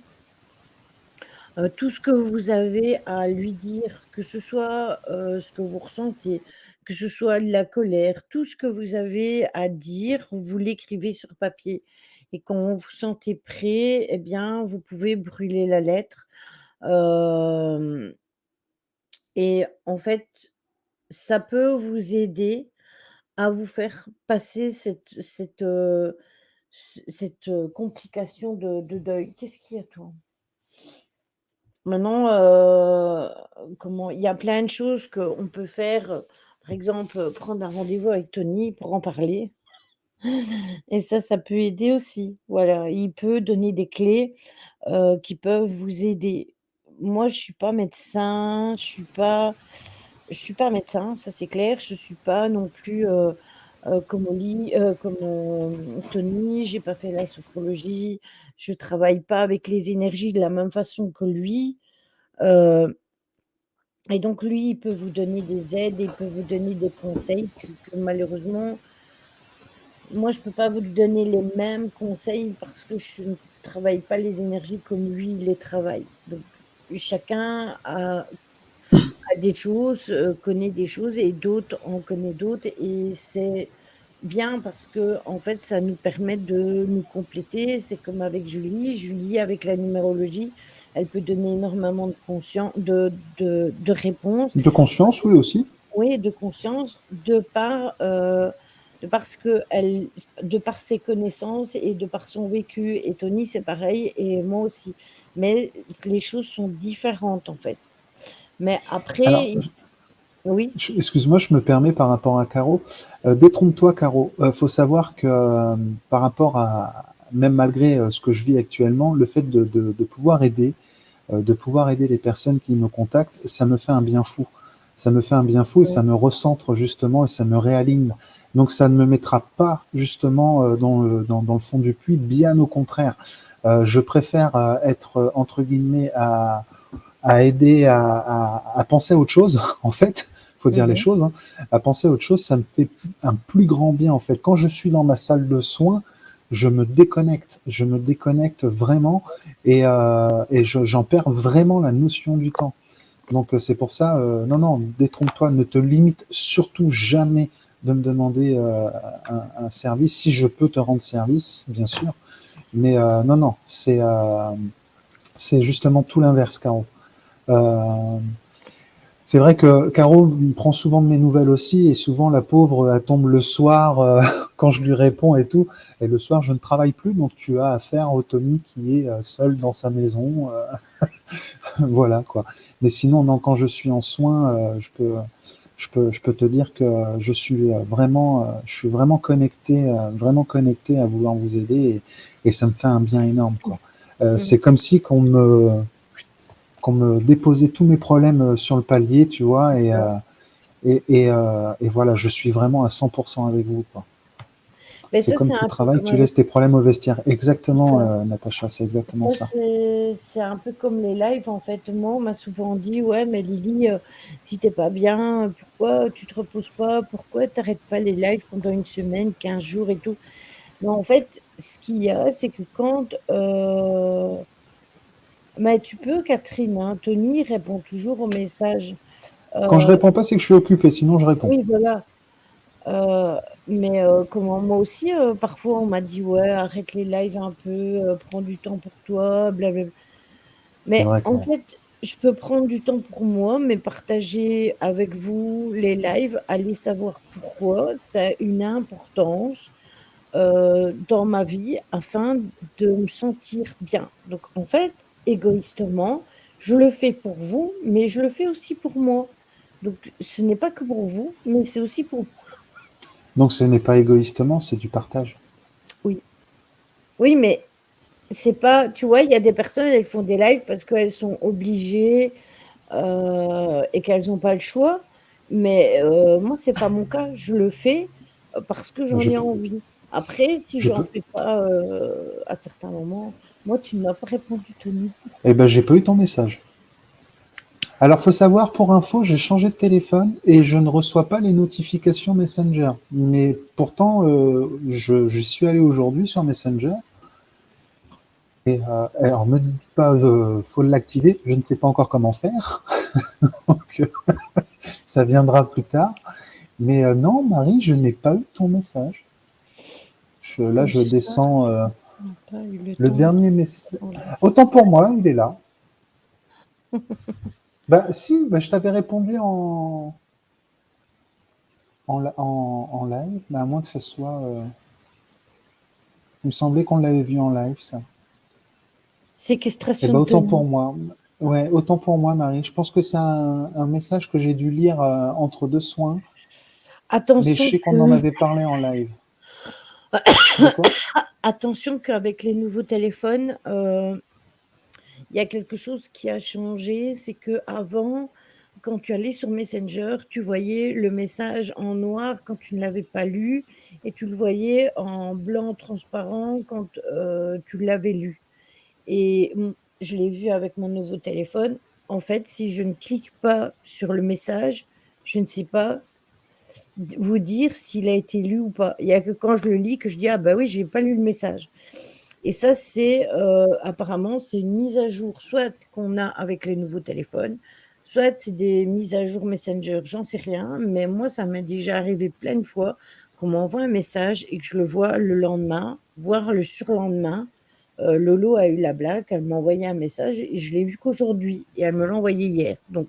tout ce que vous avez à lui dire, que ce soit, ce que vous ressentez, que ce soit de la colère, tout ce que vous avez à dire, vous l'écrivez sur papier et quand vous sentez prêt et bien, vous pouvez brûler la lettre, hem et en fait, ça peut vous aider à vous faire passer cette complication de deuil. Qu'est-ce qu'il y a, toi? Maintenant, comment il y a plein de choses qu'on peut faire, par exemple, prendre un rendez-vous avec Tony pour en parler et ça peut aider aussi. Voilà, il peut donner des clés, qui peuvent vous aider. Moi, je suis pas médecin, ça c'est clair. Je suis pas non plus, comme, Tony, j'ai pas fait la sophrologie, je travaille pas avec les énergies de la même façon que lui. Heu et donc lui, il peut vous donner des aides et il peut vous donner des conseils que malheureusement, moi, je peux pas vous donner les mêmes conseils parce que je ne travaille pas les énergies comme lui, il les travaille. Donc chacun a des choses, connaît des choses et d'autres en connaît d'autres et c'est bien parce qu'en fait, ça nous permet de nous compléter. C'est comme avec Julie. Julie, avec la numérologie, elle peut donner énormément de conscien de réponses. De conscience, oui aussi. Oui, de conscience, de par ce qu'elle de par ses connaissances et de par son vécu et Tony, c'est pareil et moi aussi. Mais les choses sont différentes, en fait. Mais Alors, après oui? excuse-moi, je me permets par rapport à Caro. Détrompe-toi, Caro. Faut savoir que par rapport à, même malgré ce que je vis actuellement, le fait de pouvoir aider les personnes qui me contactent, ça me fait un bien fou. Ça me fait un bien fou et ça Mmh. me recentre justement et ça me réaligne. Donc ça ne me mettra pas justement dans le fond du puits, bien au contraire. Je préfère être entre guillemets à aider à penser à autre chose, en fait, faut dire les Mhm. choses, hein, à penser à autre chose, ça me fait un plus grand bien, en fait. Quand je suis dans ma salle de soins, je me déconnecte vraiment et j'en perds vraiment la notion du temps. Donc c'est pour ça, non, non, détrompe-toi, ne te limite surtout jamais de me demander un service, si je peux te rendre service, bien sûr, mais non, non, c'est justement tout l'inverse, Caro. Euh, c'est vrai que Caro prend souvent de mes nouvelles aussi, et souvent la pauvre, elle tombe le soir quand je lui réponds et tout. Et le soir, je ne travaille plus, donc tu as affaire au Tony qui est seul dans sa maison. Voilà quoi. Mais sinon, non, quand je suis en soins, je peux te dire que je suis vraiment connecté à vouloir vous aider, et ça me fait un bien énorme quoi. Mhm. C'est comme si qu'on me déposait tous mes problèmes sur le palier, tu vois, C'est ça. et voilà, je suis vraiment à 100% avec vous, quoi. Mais C'est ça, comme c'est tout un peu travail, comme tu avec laisses tes problèmes au vestiaire. Exactement, ça. Natacha, c'est exactement Ça, ça. c'est un peu comme les lives, en fait. Moi, on m'a souvent dit, ouais, mais Lily, si t'es pas bien, pourquoi tu te reposes pas? Pourquoi t'arrêtes pas les lives pendant une semaine, 15 jours et tout? Mais en fait, ce qu'il y a, c'est que quand, mais tu peux, Catherine, hein, Tony répond toujours aux messages. Quand je Euh, réponds pas, c'est que je suis occupé, sinon je réponds. oui, voilà. Euh, mais comment, moi aussi, parfois, on m'a dit, ouais, arrête les lives un peu, prends du temps pour toi, blablabla. C'est Mais vrai, en Caro. fait, je peux prendre du temps pour moi, mais partager avec vous les lives, aller savoir pourquoi, ça a une importance dans ma vie afin de me sentir bien. Donc en fait, égoïstement, je le fais pour vous, mais je le fais aussi pour moi. Donc ce n'est pas que pour vous, mais c'est aussi pour vous. Donc ce n'est pas égoïstement, c'est du partage. Oui. Oui, mais c'est pas, tu vois, il y a des personnes, elles font des lives parce qu'elles sont obligées et qu'elles n'ont pas le choix. Mais moi, c'est pas mon cas. Je le fais parce que j'en Je ai peux, envie. Après, si je j'en peux. fais pas à certains moments, moi, tu ne m'as pas répondu, Tony. Eh ben, j'ai pas eu ton message. Alors, faut savoir, pour info, j'ai changé de téléphone et je ne reçois pas les notifications Messenger. Mais pourtant, j'y suis allé aujourd'hui sur Messenger. Et alors, me dites pas, faut l'activer. Je ne sais pas encore comment faire. Donc, ça viendra plus tard. Mais non, Marie, je n'ai pas eu ton message. Là, Comme je ça, descends on n'a pas eu le le temps de dernier message. parler. Autant pour moi, il est là. Bah, si, bah, je t'avais répondu en live, mais à moins que ce soit. Il me semblait qu'on l'avait vu en live, ça. Eh Séquestration ben, de autant pour Tony. moi. Ouais, autant pour moi, Marie. Je pense que c'est un message que j'ai dû lire entre deux soins, mais je Attention sais qu'on en que, avait parlé en live. De quoi? attention qu'avec les nouveaux téléphones, il y a quelque chose qui a changé, c'est que avant, quand tu allais sur Messenger, tu voyais le message en noir quand tu ne l'avais pas lu et tu le voyais en blanc transparent quand tu l'avais lu. Et je l'ai vu avec mon nouveau téléphone. En fait, si je ne clique pas sur le message, je ne sais pas vous dire s'il a été lu ou pas. Il y a que quand je le lis que je dis ah bah oui, j'ai pas lu le message. Et ça, c'est apparemment, c'est une mise à jour, soit qu'on a avec les nouveaux téléphones, soit c'est des mises à jour Messenger, j'en sais rien, mais moi, ça m'est déjà arrivé plein de fois qu'on m'envoie un message et que je le vois le lendemain, voire le surlendemain. Lolo a eu la blague, elle m'a envoyé un message et je l'ai vu qu'aujourd'hui et elle me l'a envoyé hier. Donc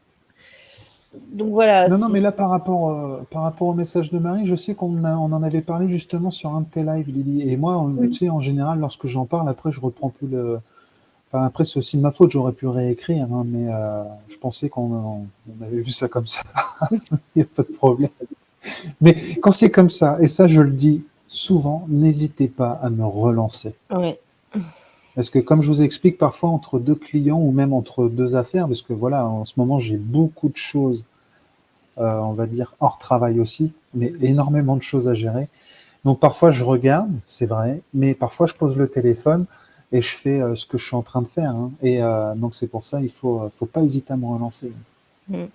voilà, Non, non, c'est mais là, par rapport au message de Marie, je sais on en avait parlé justement sur un de tes lives, Lily. Et moi, tu sais, en général, lorsque j'en parle, après, je reprends plus le. Enfin, après, c'est aussi de ma faute, j'aurais pu réécrire, hein, mais je pensais on avait vu ça comme ça. Il n'y a pas de problème. Mais quand c'est comme ça, et ça, je le dis souvent, n'hésitez pas à me relancer. ouais. Parce que comme je vous explique, parfois entre deux clients ou même entre deux affaires, parce que voilà, en ce moment, j'ai beaucoup de choses on va dire, hors travail aussi, mais énormément de choses à gérer. Donc parfois je regarde, c'est vrai, mais parfois je pose le téléphone et je fais ce que je suis en train de faire, hein. Et donc c'est pour ça, faut pas hésiter à me relancer. Mmh.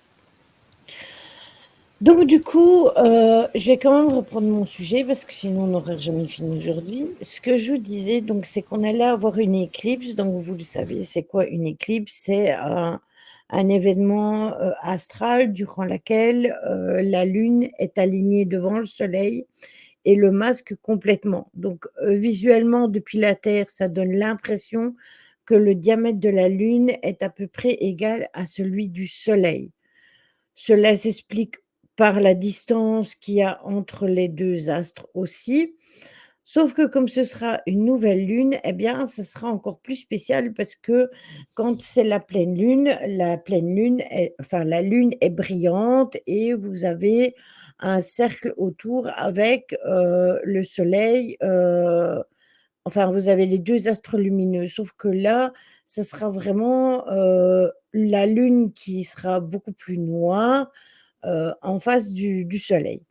Donc du coup, je vais quand même reprendre mon sujet parce que sinon on n'aurait jamais fini aujourd'hui. Ce que je vous disais donc, c'est qu'on allait avoir une éclipse, donc vous le savez, c'est quoi une éclipse? C'est un événement, astral durant laquelle, la lune est alignée devant le soleil et le masque complètement. Donc, visuellement depuis la Terre, ça donne l'impression que le diamètre de la lune est à peu près égal à celui du soleil. Cela s'explique par la distance qu'il y a entre les 2 astres aussi. Sauf que comme ce sera une nouvelle lune, eh bien, ce sera encore plus spécial parce que quand c'est la pleine lune est enfin, la lune est brillante et vous avez un cercle autour avec, le soleil, enfin, vous avez les 2 astres lumineux. Sauf que là, ce sera vraiment, la lune qui sera beaucoup plus noire, en face du soleil.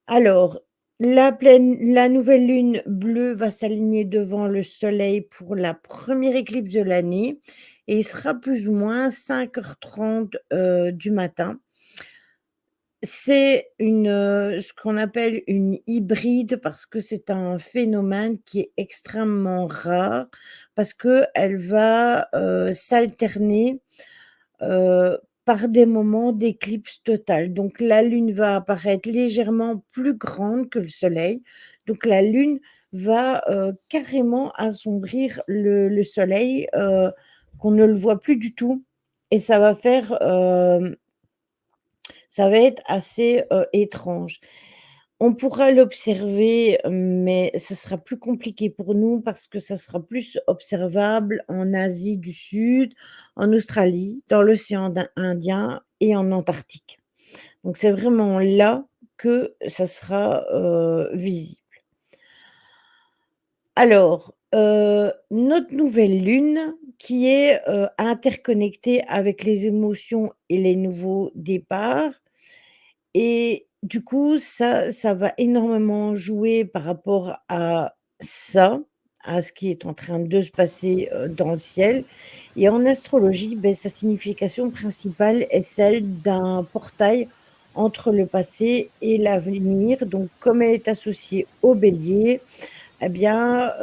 Alors, la nouvelle lune bleue va s'aligner devant le soleil pour la première éclipse de l'année et il sera plus ou moins 5h30 du matin. C'est ce qu'on appelle une hybride parce que c'est un phénomène qui est extrêmement rare parce qu'elle va, s'alterner par des moments d'éclipse totale. Donc la lune va apparaître légèrement plus grande que le soleil. Donc la lune va, carrément assombrir le soleil, qu'on ne le voit plus du tout et ça va être assez, étrange. On pourra l'observer, mais ce sera plus compliqué pour nous parce que ça sera plus observable en Asie du Sud, en Australie, dans l'océan Indien et en Antarctique. Donc c'est vraiment là que ça sera, visible. Alors, notre nouvelle lune qui est, interconnectée avec les émotions et les nouveaux départs, et du coup, ça va énormément jouer par rapport à ça, à ce qui est en train de se passer, dans le ciel. Et en astrologie, beh, sa signification principale est celle d'un portail entre le passé et l'avenir. Donc comme elle est associée au Bélier, eh bien,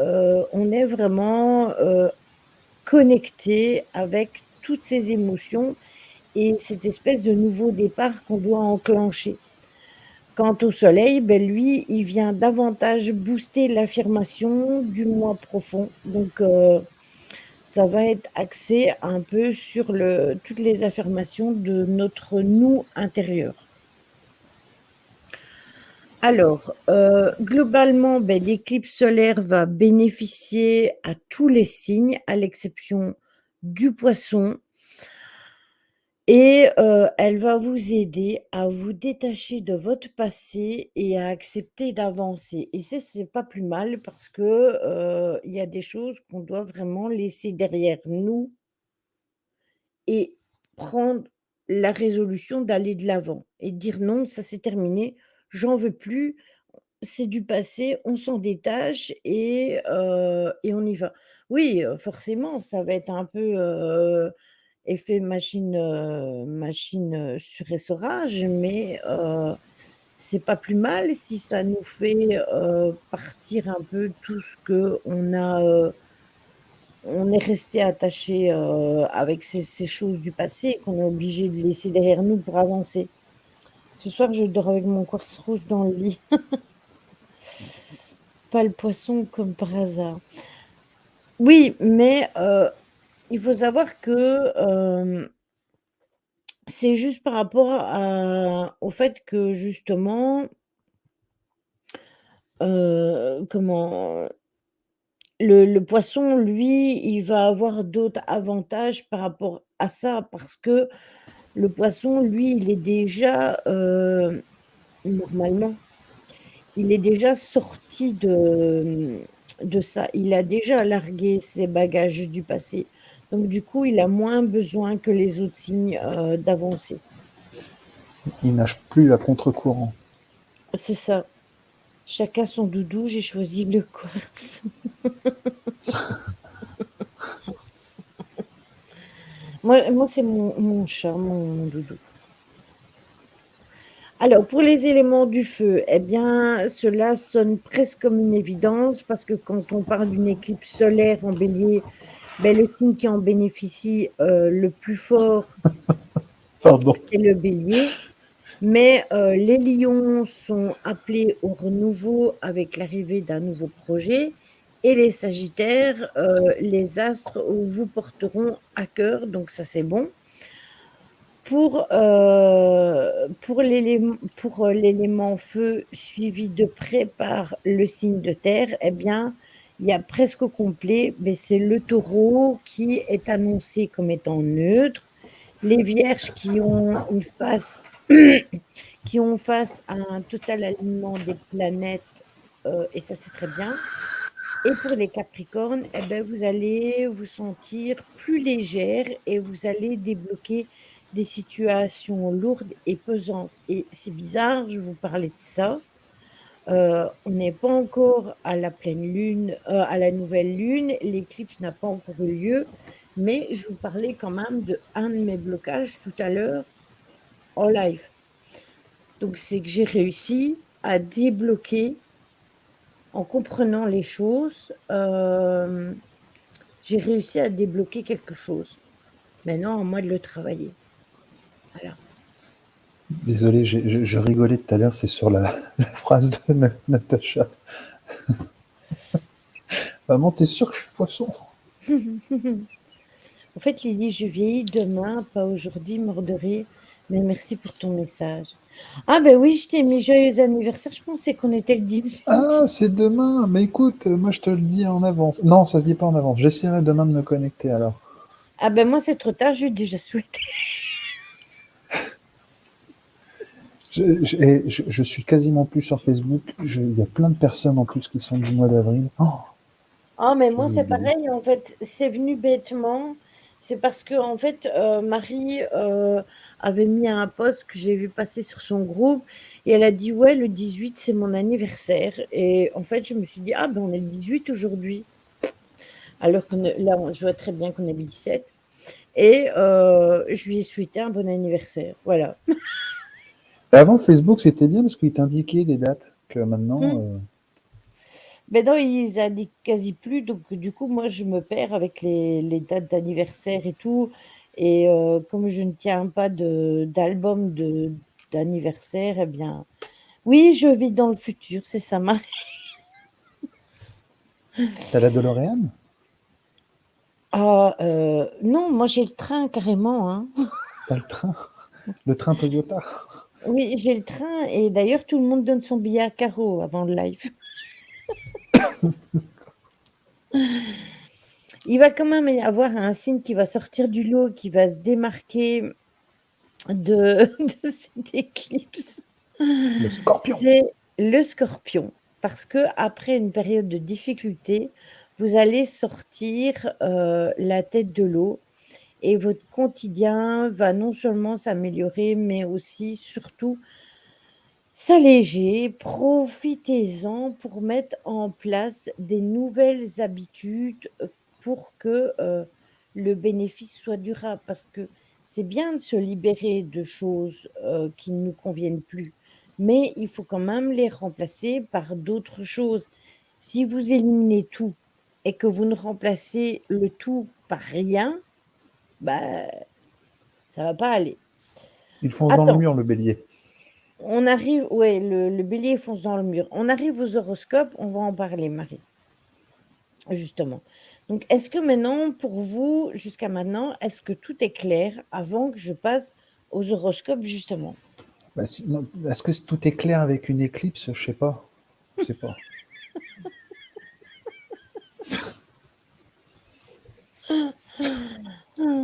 on est vraiment, connecté avec toutes ces émotions et cette espèce de nouveau départ qu'on doit enclencher. Quant au soleil, ben lui, il vient davantage booster l'affirmation du moi profond. Donc, ça va être axé un peu sur toutes les affirmations de notre nous intérieur. Alors, globalement, beh, l'éclipse solaire va bénéficier à tous les signes, à l'exception du Poisson. Et elle va vous aider à vous détacher de votre passé et à accepter d'avancer. Et ça, c'est pas plus mal parce que, il y a des choses qu'on doit vraiment laisser derrière nous et prendre la résolution d'aller de l'avant et dire: «Non, ça c'est terminé, j'en veux plus, c'est du passé, on s'en détache et on y va». Oui, forcément, ça va être un peu, effet machine, sur essorage, mais c'est pas plus mal si ça nous fait, partir un peu tout ce qu'on a, on est resté attaché, avec ces choses du passé et qu'on est obligé de laisser derrière nous pour avancer. Ce soir, je dors avec mon quartz rouge dans le lit, pas le Poisson comme par hasard. Oui, mais il faut savoir que, c'est juste par rapport au fait que justement, comment? Le Poisson, lui, il va avoir d'autres avantages par rapport à ça, parce que le Poisson, lui, il est déjà, normalement, il est déjà sorti de ça. Il a déjà largué ses bagages du passé. Donc du coup, il a moins besoin que les autres signes, d'avancer. Il nage plus à contre-courant. C'est ça. Chacun son doudou, j'ai choisi le quartz. Moi c'est mon chat, mon doudou. Alors, pour les éléments du feu, eh bien, cela sonne presque comme une évidence parce que quand on parle d'une éclipse solaire en bélier, ben, le signe qui en bénéficie le plus fort, Pardon. c'est le bélier. Mais les lions sont appelés au renouveau avec l'arrivée d'un nouveau projet. Et les sagittaires, les astres vous porteront à cœur, donc ça c'est bon. Pour l'élément feu suivi de près par le signe de terre, eh bien, il y a presque au complet, mais c'est le taureau qui est annoncé comme étant neutre. Les vierges qui ont une face, qui ont face à un total alignement des planètes, et ça c'est très bien. Et pour les capricornes, eh ben, vous allez vous sentir plus légère et vous allez débloquer des situations lourdes et pesantes. Et c'est bizarre, je vous parlais de ça. On n'est pas encore à la pleine lune, à la nouvelle lune, l'éclipse n'a pas encore eu lieu, mais je vous parlais quand même de un de mes blocages tout à l'heure en live. Donc c'est que j'ai réussi à débloquer en comprenant les choses, j'ai réussi à débloquer quelque chose. Maintenant, à moi de le travailler. Voilà. Désolé, je rigolais tout à l'heure, c'est sur la phrase de Natacha. Maman, t'es sûr que je suis poisson? En fait, Lily, je vieillis demain, pas aujourd'hui, mort de rire, mais merci pour ton message. Ah ben oui, je t'ai mis joyeux anniversaire, je pensais qu'on était le 18. Ah, c'est demain. Mais écoute, moi je te le dis en avance. Non, ça se dit pas en avance. J'essaierai demain de me connecter alors. Ah ben moi, c'est trop tard, je lui ai déjà souhaité. Je suis quasiment plus sur Facebook. Il y a plein de personnes en plus qui sont du mois d'avril. Oh, Ah mais moi, j'avais c'est oublié. pareil, en fait, c'est venu bêtement. C'est parce que, en fait, Marie avait mis un post que j'ai vu passer sur son groupe et elle a dit, ouais, le 18, c'est mon anniversaire. Et en fait, je me suis dit, ah ben on est le 18 aujourd'hui. Alors que là, je vois très bien qu'on est le 17. Et je lui ai souhaité un bon anniversaire. Voilà. Avant, Facebook, c'était bien parce qu'il t'indiquait les dates. Que maintenant, Mm. Ben non, ils indiquent quasi plus. Donc, du coup, moi, je me perds avec les dates d'anniversaire et tout. Et comme je ne tiens pas d'album d'anniversaire, eh bien, oui, je vis dans le futur, c'est ça, Marie. t'as la DeLorean? Ah, non, moi, j'ai le train carrément, hein. T'as le train Toyota. Oui, j'ai le train. Et d'ailleurs, tout le monde donne son billet à Caro avant le live. Il va quand même y avoir un signe qui va sortir du lot, qui va se démarquer de cette éclipse. Le Scorpion. C'est le Scorpion. Parce que après une période de difficulté, vous allez sortir la tête de l'eau et votre quotidien va non seulement s'améliorer, mais aussi, surtout, s'alléger. Profitez-en pour mettre en place des nouvelles habitudes pour que le bénéfice soit durable. Parce que c'est bien de se libérer de choses qui ne nous conviennent plus, mais il faut quand même les remplacer par d'autres choses. Si vous éliminez tout et que vous ne remplacez le tout par rien, bah, ça va pas aller. Il fonce dans le Attends. mur, le bélier. On arrive, ouais, le bélier fonce dans le mur. On arrive aux horoscopes, on va en parler, Marie, justement. Donc, est-ce que maintenant, pour vous, jusqu'à maintenant, est-ce que tout est clair avant que je passe aux horoscopes, justement? Bah, est-ce que tout est clair avec une éclipse? Je sais pas. Je sais pas.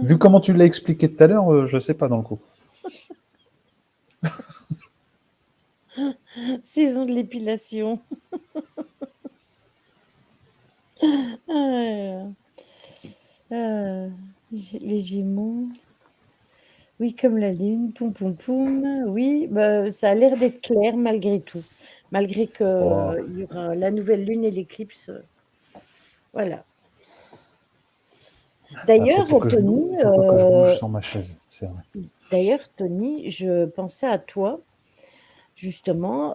Vu comment tu l'as expliqué tout à l'heure, je sais pas dans le coup. Saison de l'épilation. Ah, les Gémeaux. Oui, comme la lune, poum poum poum. Oui, bah, ça a l'air d'être clair malgré tout. Malgré Oh, qu'il y aura la nouvelle lune et l'éclipse. Voilà. faut D'ailleurs, pas que Tony, faut pas que je bouge sur ma chaise, c'est vrai. Je pensais à toi, justement,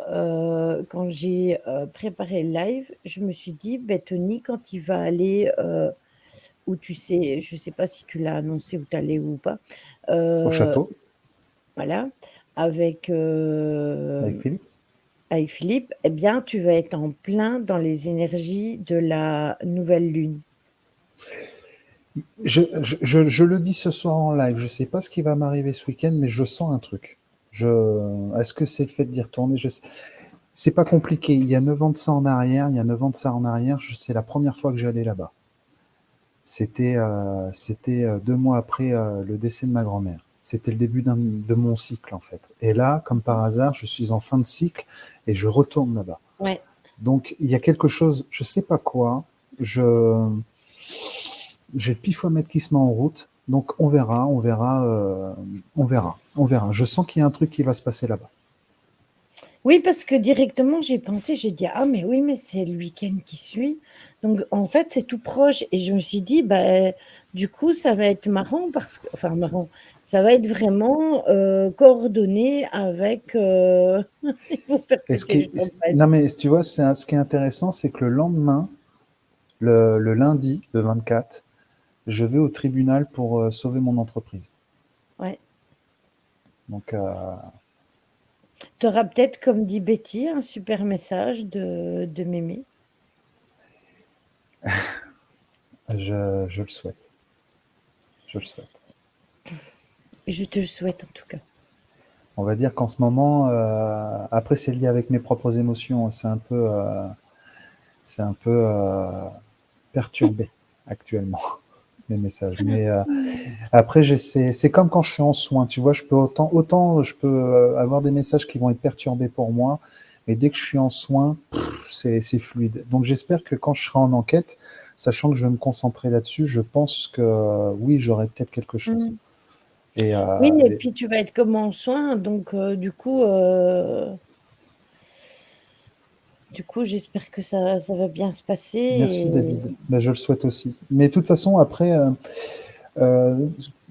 quand j'ai préparé le live, je me suis dit, ben, Tony, quand il va aller, où tu sais, je sais pas si tu l'as annoncé où tu allais ou pas, Au euh, château, voilà, avec, avec Philippe. avec Philippe, eh bien, tu vas être en plein dans les énergies de la nouvelle lune. Je le dis ce soir en live. Je sais pas ce qui va m'arriver ce week-end, mais je sens un truc. Est-ce que c'est le fait d'y retourner? C'est pas compliqué. Il y a 9 ans de ça en arrière. Il y a 9 ans de ça en arrière. C'est la première fois que j'allais là-bas. C'était 2 mois après le décès de ma grand-mère. C'était le début de mon cycle, en fait. Et là, comme par hasard, je suis en fin de cycle et je retourne là-bas. Ouais. Donc, il y a quelque chose, je sais pas quoi. Je, j'ai le pifomètre qui se met en route. Donc, on verra. Je sens qu'il y a un truc qui va se passer là-bas. Oui, parce que directement, j'ai pensé, j'ai dit, ah, mais oui, mais c'est le week-end qui suit. Donc, en fait, c'est tout proche. Et je me suis dit, bah, du coup, ça va être marrant parce que, enfin, marrant, ça va être vraiment coordonné avec, il faut faire Et ce péter le qui, champagne. non mais tu vois, ce qui est intéressant, c'est que le lendemain, le lundi, le 24, je vais au tribunal pour sauver mon entreprise. Ouais. Donc, Tu auras peut-être, comme dit Betty, un super message de Mémé. je le souhaite. Je le souhaite. Je te le souhaite en tout cas. On va dire qu'en ce moment, après c'est lié avec mes propres émotions. C'est un peu perturbé actuellement mes messages. Mais après, c'est comme quand je suis en soins. Tu vois, je peux autant je peux avoir des messages qui vont être perturbés pour moi, mais dès que je suis en soins, c'est fluide. Donc j'espère que quand je serai en enquête, sachant que je vais me concentrer là-dessus, je pense que oui, j'aurai peut-être quelque chose. Mm. Et, Oui, et puis tu vas être comme en soin, donc du coup, j'espère que ça va bien se passer. merci Et... David. Ben, je le souhaite aussi. Mais de toute façon, après, Euh,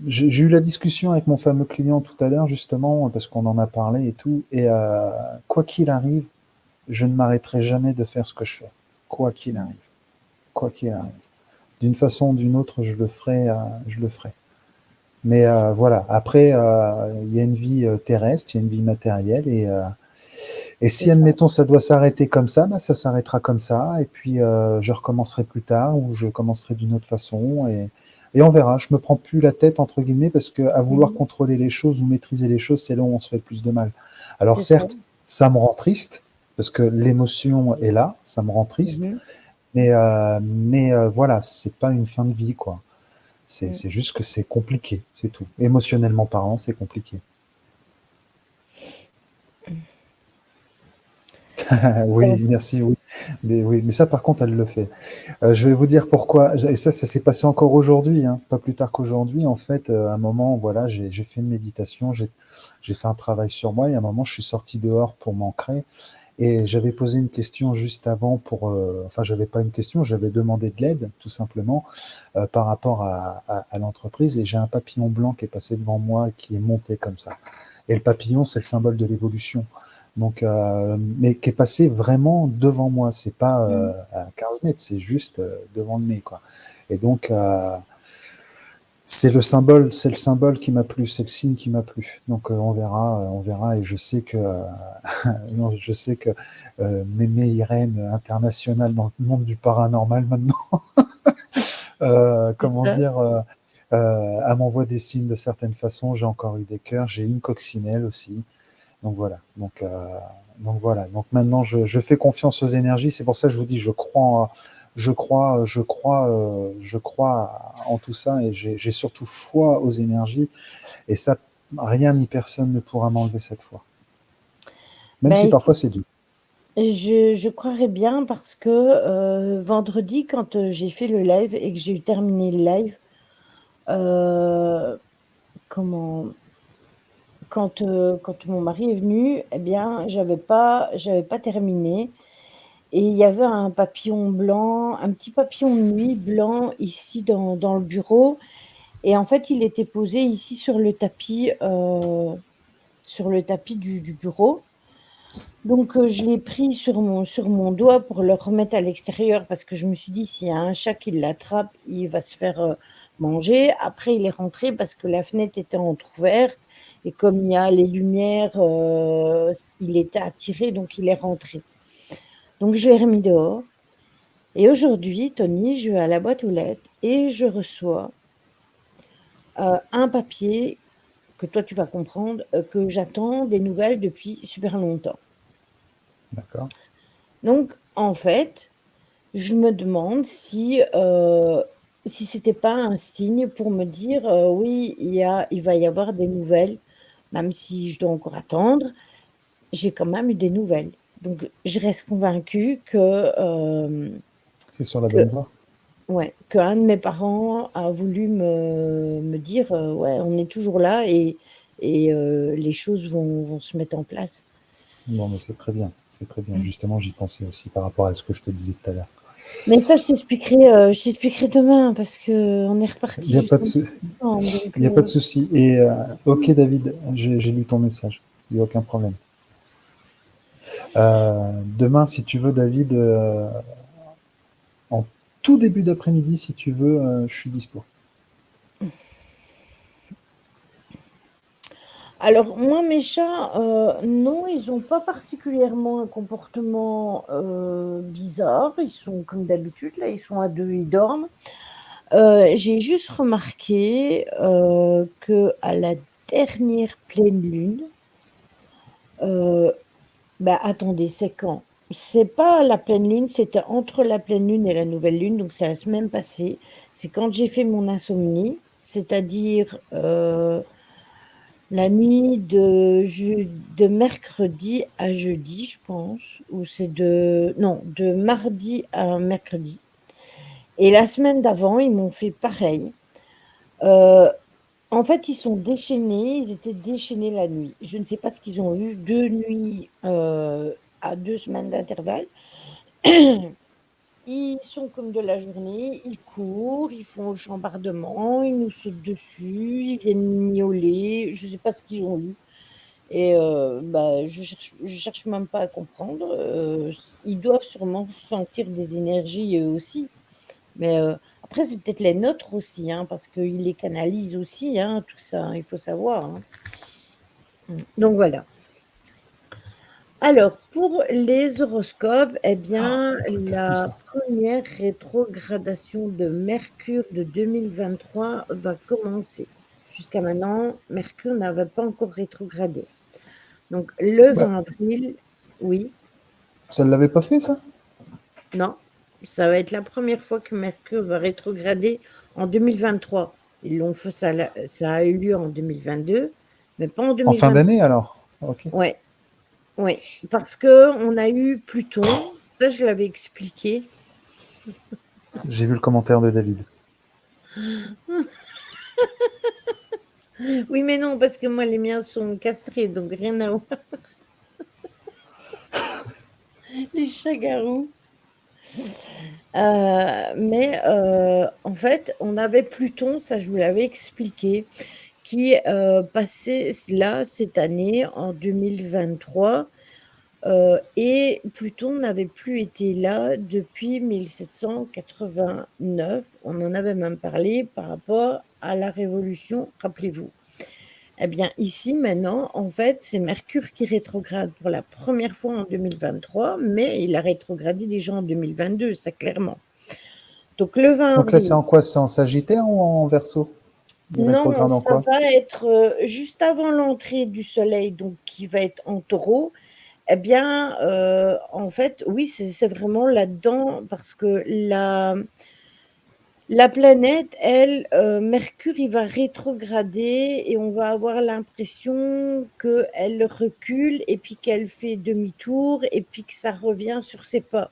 j'ai eu la discussion avec mon fameux client tout à l'heure, justement, parce qu'on en a parlé et tout. Et quoi qu'il arrive, je ne m'arrêterai jamais de faire ce que je fais. Quoi qu'il arrive. Quoi qu'il arrive. D'une façon ou d'une autre, je le ferai. Je le ferai. Mais voilà. Après, il y a une vie terrestre, il y a une vie matérielle. Et C'est si, ça, admettons, ça doit s'arrêter comme ça, bah, ça s'arrêtera comme ça. Et puis, je recommencerai plus tard ou je commencerai d'une autre façon. Et on verra. Je me prends plus la tête, entre guillemets, parce que à vouloir mhm, contrôler les choses ou maîtriser les choses, c'est là où on se fait le plus de mal. Alors, c'est ça. certes, ça me rend triste, parce que l'émotion est là, ça me rend triste. Mhm, Mais voilà, c'est pas une fin de vie, quoi. mm. C'est juste que c'est compliqué, c'est tout. Émotionnellement parlant, c'est compliqué. Oui, Bon, merci, oui. Oui, mais ça, par contre, elle le fait. Je vais vous dire pourquoi. Et ça s'est passé encore aujourd'hui, hein, pas plus tard qu'aujourd'hui. En fait, à un moment, voilà, j'ai fait une méditation, j'ai fait un travail sur moi. Et à un moment, je suis sorti dehors pour m'ancrer. Et j'avais posé une question juste avant pour. Enfin, j'avais pas une question, j'avais demandé de l'aide, tout simplement, par rapport à l'entreprise. Et j'ai un papillon blanc qui est passé devant moi et qui est monté comme ça. Et le papillon, c'est le symbole de l'évolution. Donc, mais qui est passé vraiment devant moi. C'est pas mm. à 15 mètres, c'est juste devant le nez, quoi. Et donc, c'est le symbole qui m'a plu, c'est le signe qui m'a plu. Donc, on verra. Et je sais que, non, je sais que Mémé Irène internationale dans le monde du paranormal maintenant, C'est comment ça. dire, elle m'envoie des signes de certaines façons. J'ai encore eu des cœurs, j'ai eu une coccinelle aussi. Donc voilà. Donc voilà. Donc maintenant, je fais confiance aux énergies. C'est pour ça que je vous dis, je crois en tout ça et j'ai surtout foi aux énergies. Et ça, rien ni personne ne pourra m'enlever cette foi. Même Ben, si parfois écoute, c'est dur. je croirais bien parce que vendredi, quand j'ai fait le live et que j'ai terminé le live, euh, comment? quand mon mari est venu, eh bien, j'avais pas terminé et il y avait un papillon blanc, un petit papillon de nuit blanc ici dans le bureau et en fait, il était posé ici sur le tapis du bureau. Donc, je l'ai pris sur mon doigt pour le remettre à l'extérieur parce que je me suis dit: «S'il y a un chat qui l'attrape, il va se faire, manger». Après, il est rentré parce que la fenêtre était entrouverte et comme il y a les lumières, il était attiré, donc il est rentré. Donc je l'ai remis dehors et aujourd'hui, Tony, je vais à la boîte aux lettres et je reçois, un papier que toi tu vas comprendre, que j'attends des nouvelles depuis super longtemps. D'accord. Donc en fait, je me demande si c'était pas un signe pour me dire, oui, il va y avoir des nouvelles, même si je dois encore attendre, j'ai quand même eu des nouvelles. Donc je reste convaincue C'est sur la que bonne voie. ouais, qu'un de mes parents a voulu me dire, «Ouais, on est toujours là et les choses vont se mettre en place». Bon, mais c'est très bien. C'est très bien. Mmh. Justement, j'y pensais aussi par rapport à ce que je te disais tout à l'heure. Mais ça, je t'expliquerai demain parce qu'on est Il reparti n'y a pas de jusqu'en sou- septembre, donc il y a pas de souci. Et ok, David, j'ai lu ton message. Il n'y a aucun problème. Demain, si tu veux, David, en tout début d'après-midi, si tu veux, je suis dispo. alors moi, mes chats, non, ils ont pas particulièrement un comportement, bizarre. Ils sont comme d'habitude, là, ils sont à 2, ils dorment. J'ai juste remarqué, qu'à la dernière pleine lune, heu, bah, attendez, c'est quand? C'est pas la pleine lune, c'était entre la pleine lune et la nouvelle lune, donc c'est la semaine passée. C'est quand j'ai fait mon insomnie, c'est-à-dire, la nuit de mercredi à jeudi, je pense, ou c'est non, de mardi à mercredi et la semaine d'avant, ils m'ont fait pareil. Heu, En fait, ils sont déchaînés, ils étaient déchaînés la nuit. Je ne sais pas ce qu'ils ont eu, 2 nuits, à 2 semaines d'intervalle. Ils sont comme de la journée, ils courent, ils font le chambardement, ils nous sautent dessus, ils viennent miauler, je ne sais pas ce qu'ils ont eu. Et bah, je cherche même pas à comprendre, ils doivent sûrement sentir des énergies eux aussi. Mais après c'est peut-être les nôtres aussi, hein, parce qu'ils les canalisent aussi, hein, tout ça, hein, il faut savoir, hein. Donc voilà. Alors pour les horoscopes, eh bien C'est un truc de fou, la ça. première rétrogradation de Mercure de 2023 va commencer. Jusqu'à maintenant, Mercure n'avait pas encore rétrogradé. Donc le Bah, 20 avril, oui, ça ne l'avait pas fait, ça? non, ça va être la première fois que Mercure va rétrograder en 2023. Ils l'ont fait, ça a eu lieu en 2022, mais pas en En fin 2023. d'année, alors? Ok. Ouais, ouais, parce que on a eu Pluton, ça je l'avais expliqué. J'ai vu le commentaire de David. Oui, mais non, parce que moi les miens sont castrés, donc rien à voir. Les chats-garous. Mais en fait, on avait Pluton, ça je vous l'avais expliqué, qui, passait là, cette année, en 2023, et Pluton n'avait plus été là depuis 1789. On en avait même parlé par rapport à la Révolution, rappelez-vous. Eh bien, ici, maintenant, en fait, c'est Mercure qui rétrograde pour la première fois en 2023, mais il a rétrogradé déjà en 2022, ça clairement. Donc le 20 Donc là, c'est avril. en quoi? C'est en Sagittaire ou en Verseau? Il Non, rétrograde en ça quoi? va être, juste avant l'entrée du soleil, donc qui va être en Taureau. Eh bien, en fait, oui, c'est vraiment là-dedans parce que la planète, elle, Mercure, il va rétrograder et on va avoir l'impression qu'elle recule et puis qu'elle fait demi-tour et puis que ça revient sur ses pas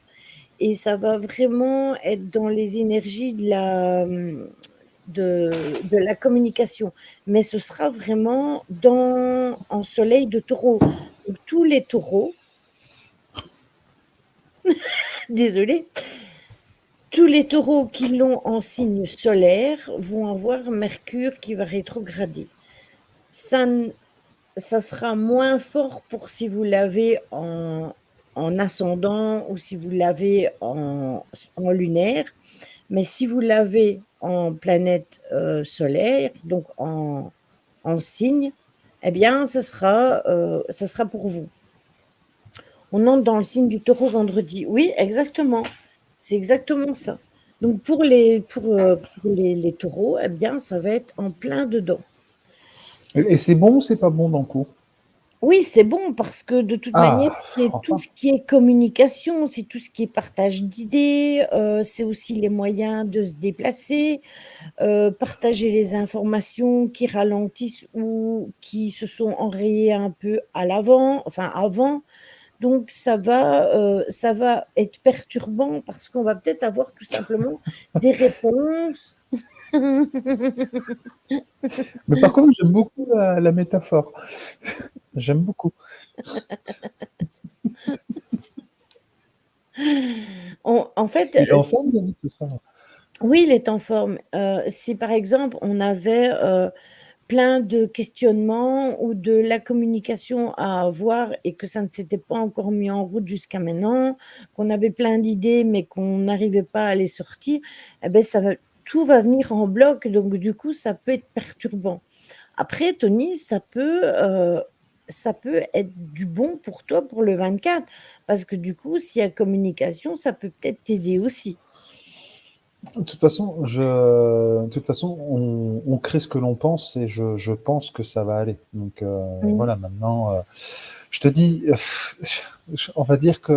et ça va vraiment être dans les énergies de la communication. Mais ce sera vraiment en soleil de taureau. Donc, tous les taureaux, désolé, tous les taureaux qui l'ont en signe solaire vont avoir Mercure qui va rétrograder. Ça, ça sera moins fort pour si vous l'avez en ascendant ou si vous l'avez en lunaire. Mais si vous l'avez en planète solaire, donc en signe, eh bien, ce sera pour vous. On entre dans le signe du taureau vendredi. Oui, exactement. C'est exactement ça. Donc, pour les taureaux, eh bien, ça va être en plein dedans. Et c'est bon ou c'est pas bon dans le coup? Oui, c'est bon parce que de toute manière, Ah, c'est tout enfin. ce qui est communication, c'est tout ce qui est partage d'idées, c'est aussi les moyens de se déplacer, partager les informations qui ralentissent ou qui se sont enrayées un peu à l'avant, enfin avant. Donc ça va être perturbant parce qu'on va peut-être avoir tout simplement des réponses. Mais par contre, j'aime beaucoup la métaphore. J'aime beaucoup. En fait, Il est en forme, David, ce soir? oui, il est en forme. Si par exemple, on avait plein de questionnements ou de la communication à avoir et que ça ne s'était pas encore mis en route jusqu'à maintenant, qu'on avait plein d'idées mais qu'on n'arrivait pas à les sortir, eh ben, tout va venir en bloc. Donc, du coup, ça peut être perturbant. Après, Tony, ça peut être du bon pour toi pour le 24 parce que du coup, s'il y a communication, ça peut peut-être t'aider aussi. De toute façon, on crée ce que l'on pense et je pense que ça va aller. Donc Mmh. voilà, maintenant, je te dis, on va dire que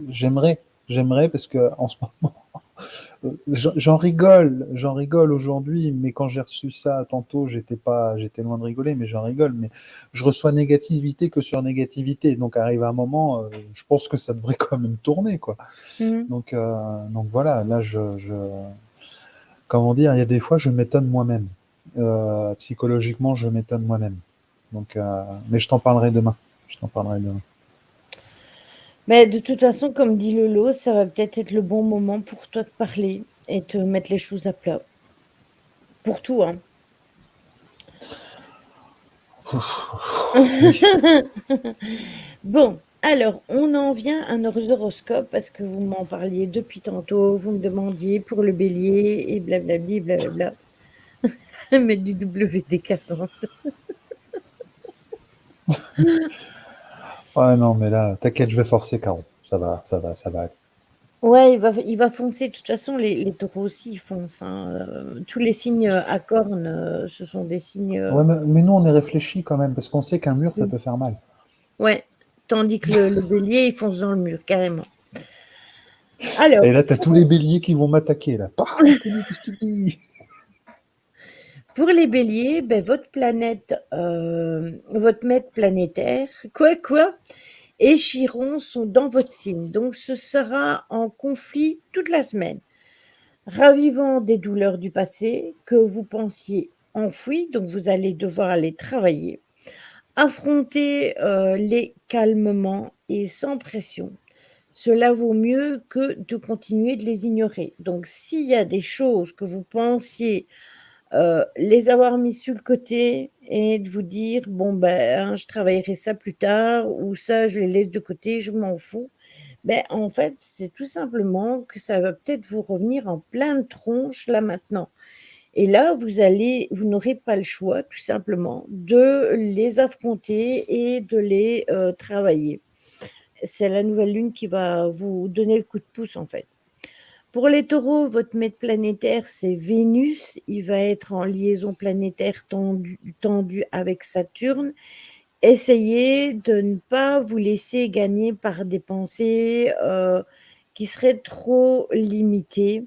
j'aimerais parce que en ce moment, j'en rigole aujourd'hui, mais quand j'ai reçu ça tantôt, j'étais loin de rigoler, mais j'en rigole. Mais je reçois négativité que sur négativité, donc arrive un moment, je pense que ça devrait quand même tourner, quoi. Mmh. Donc voilà, là, comment dire, il y a des fois, je m'étonne moi-même. Psychologiquement, je m'étonne moi-même. Donc, mais je t'en parlerai demain. Je t'en parlerai demain. Mais de toute façon, comme dit Lolo, ça va peut-être être le bon moment pour toi de parler et te mettre les choses à plat. Pour tout, hein. Oui. Bon, alors, on en vient à nos horoscopes parce que vous m'en parliez depuis tantôt, vous me demandiez pour le bélier et blablabli, blablabla. Mais du WD-40. Ouais, non, mais là, t'inquiète, je vais forcer, Caro. Ça va aller. Ouais, il va foncer. De toute façon, les taureaux aussi, ils foncent, hein. Tous les signes à cornes, ce sont des signes. Ouais, mais nous, on est réfléchi quand même, parce qu'on sait qu'un mur, ça peut faire mal. Ouais, tandis que le bélier, il fonce dans le mur, carrément. Alors, Et là, t'as tous les béliers qui vont m'attaquer, là. Ah, Tony, qu'est-ce que tu dis? pour les béliers, ben, votre maître planétaire, quoi, et Chiron sont dans votre signe. Donc, ce sera en conflit toute la semaine, ravivant des douleurs du passé que vous pensiez enfouies, donc vous allez devoir les travailler. Affronter les calmement et sans pression. Cela vaut mieux que de continuer de les ignorer. Donc, s'il y a des choses que vous pensiez les avoir mis sur le côté et de vous dire: «Bon, ben, hein, je travaillerai ça plus tard» ou «Ça, je les laisse de côté, je m'en fous». Ben en fait, c'est tout simplement que ça va peut-être vous revenir en pleine tronche là maintenant. Et là, vous n'aurez pas le choix tout simplement de les affronter et de les, travailler. C'est la nouvelle lune qui va vous donner le coup de pouce, en fait. Pour les taureaux, votre maître planétaire, c'est Vénus. Il va être en liaison planétaire tendue avec Saturne. Essayez de ne pas vous laisser gagner par des pensées qui seraient trop limitées.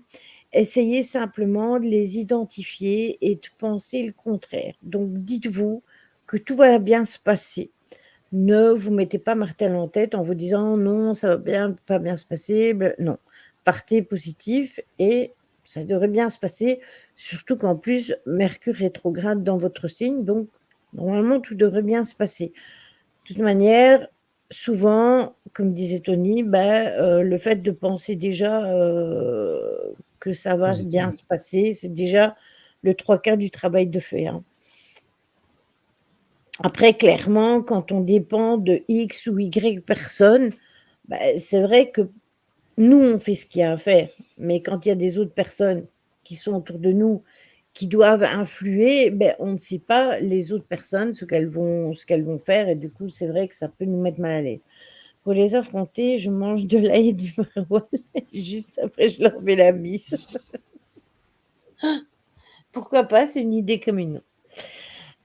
Essayez simplement de les identifier et de penser le contraire. Donc, dites-vous que tout va bien se passer. Ne vous mettez pas martel en tête en vous disant non, ça va bien, pas bien se passer. Non, partez positif et ça devrait bien se passer, surtout qu'en plus, Mercure rétrograde dans votre signe, donc normalement, tout devrait bien se passer. De toute manière, souvent, comme disait Tony, le fait de penser déjà que ça va bien Positif. se passer, c'est déjà le 3/4 du travail de fait, hein. Après, clairement, quand on dépend de X ou Y personnes, c'est vrai que nous, on fait ce qu'il y a à faire. Mais quand il y a des autres personnes qui sont autour de nous, qui doivent influer, on ne sait pas les autres personnes ce qu'elles vont faire. Et du coup, c'est vrai que ça peut nous mettre mal à l'aise. Pour les affronter, je mange de l'ail et du maroilles. Juste après, je leur mets la bise. Pourquoi pas? C'est une idée comme une autre.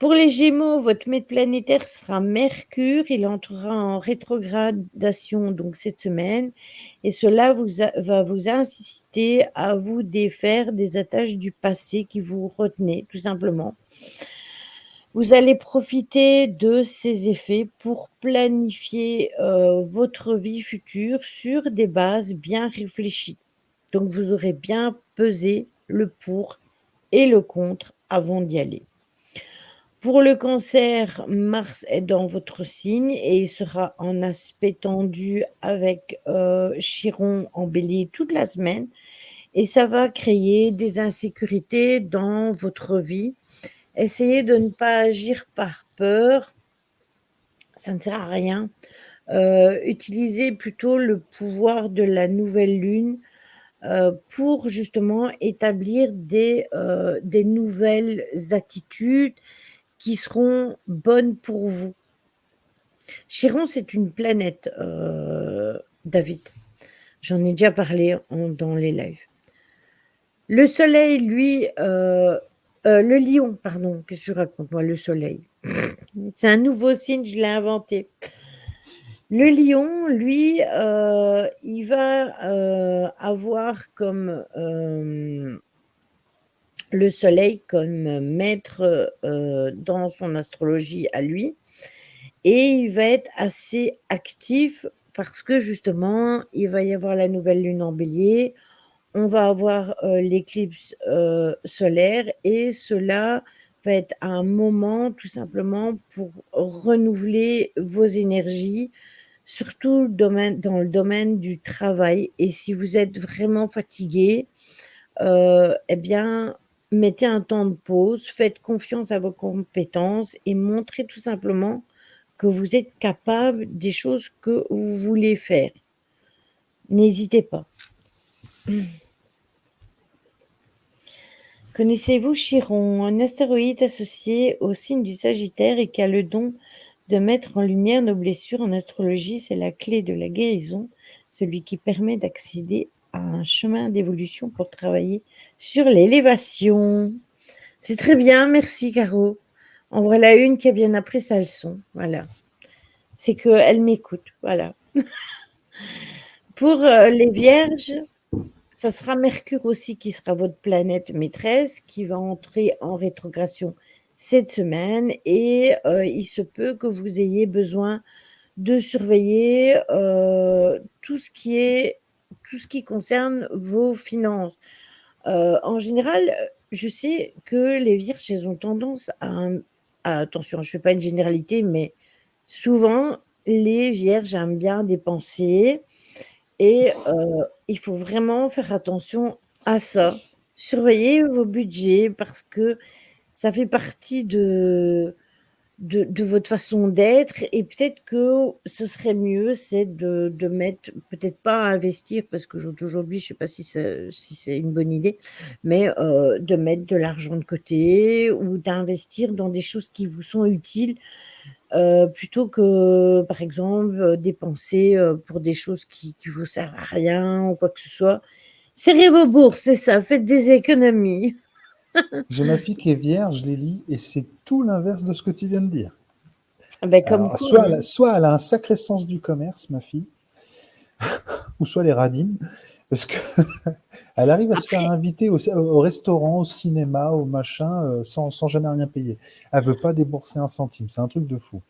Pour les Gémeaux, votre maître planétaire sera Mercure. Il entrera en rétrogradation donc cette semaine. Et cela va vous inciter à vous défaire des attaches du passé qui vous retenaient, tout simplement. Vous allez profiter de ces effets pour planifier votre vie future sur des bases bien réfléchies. Donc, vous aurez bien pesé le pour et le contre avant d'y aller. Pour le Cancer, Mars est dans votre signe et il sera en aspect tendu avec Chiron en Bélier toute la semaine et ça va créer des insécurités dans votre vie. Essayez de ne pas agir par peur, ça ne sert à rien. Utilisez plutôt le pouvoir de la nouvelle lune pour justement établir des nouvelles attitudes qui seront bonnes pour vous. Chiron, c'est une planète, David. J'en ai déjà parlé dans les lives. Le soleil, lui, le lion, pardon, qu'est-ce que je raconte, moi, le soleil. C'est un nouveau signe, je l'ai inventé. Le lion, lui, il va avoir comme le soleil comme maître dans son astrologie à lui. Et il va être assez actif parce que justement, il va y avoir la nouvelle lune en bélier, on va avoir l'éclipse solaire et cela va être un moment tout simplement pour renouveler vos énergies, surtout dans le domaine du travail. Et si vous êtes vraiment fatigué, eh bien, mettez un temps de pause, faites confiance à vos compétences et montrez tout simplement que vous êtes capable des choses que vous voulez faire. N'hésitez pas. Connaissez-vous Chiron, un astéroïde associé au signe du Sagittaire et qui a le don de mettre en lumière nos blessures en astrologie? C'est la clé de la guérison, celui qui permet d'accéder à un chemin d'évolution pour travailler sur l'élévation. C'est très bien, merci Caro. En voilà une qui a bien appris sa leçon, voilà. C'est qu'elle m'écoute, voilà. Pour les Vierges, ça sera Mercure aussi qui sera votre planète maîtresse, qui va entrer en rétrogradation cette semaine et il se peut que vous ayez besoin de surveiller tout ce qui concerne vos finances. En général, je sais que les Vierges, elles ont tendance attention, je ne fais pas une généralité, mais souvent, les Vierges aiment bien dépenser et il faut vraiment faire attention à ça. Surveillez vos budgets parce que ça fait partie de votre façon d'être et peut-être que ce serait mieux, c'est de mettre peut-être pas à investir parce qu'aujourd'hui, je sais pas si c'est une bonne idée, mais de mettre de l'argent de côté ou d'investir dans des choses qui vous sont utiles, plutôt que, par exemple, dépenser, pour des choses qui vous servent à rien ou quoi que ce soit. Serrez vos bourses, c'est ça, faites des économies. J'ai ma fille qui est vierge, Lélie, et c'est tout l'inverse de ce que tu viens de dire. Comme Alors, quoi, hein. soit elle a un sacré sens du commerce, ma fille, ou soit les radines, parce que elle arrive à se faire Après inviter au restaurant, au cinéma, au machin, sans jamais rien payer. Elle veut pas débourser un centime, c'est un truc de fou.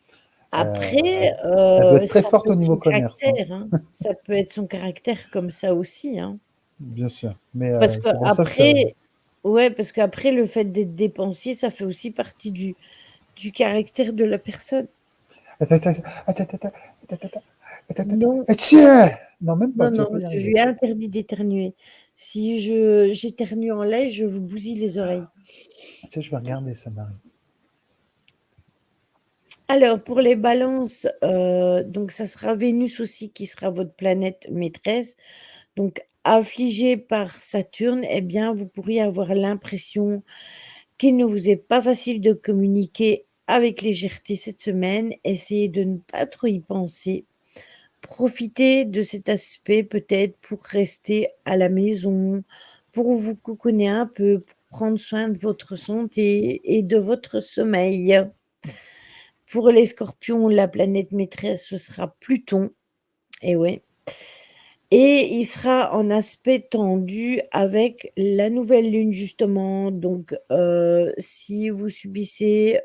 après, Elle doit être très ça forte peut au être niveau son commerce, hein. caractère, hein. Ça peut être son caractère comme ça aussi, hein. bien sûr. Mais Parce c'est pour ça que ça. qu'après, ouais, parce qu'après, le fait d'être dépensier, ça fait aussi partie du caractère de la personne. Attends, attends, attends, attends, attends, attends, attends, attends. Non, Tiens. Non, même pas, non, tu vas non, pas y je arriver. lui ai interdit d'éternuer. Si j'éternue en l'air, je vous bousille les oreilles. Tiens, je vais regarder ça, Marie. Alors, pour les balances, donc ça sera Vénus aussi qui sera votre planète maîtresse. Donc, affligé par Saturne, eh bien, vous pourriez avoir l'impression qu'il ne vous est pas facile de communiquer avec légèreté cette semaine. Essayez de ne pas trop y penser. Profitez de cet aspect peut-être pour rester à la maison, pour vous cocooner un peu, pour prendre soin de votre santé et de votre sommeil. Pour les Scorpions, la planète maîtresse, ce sera Pluton. Et ouais. Et il sera en aspect tendu avec la nouvelle lune justement. Donc, si vous subissez,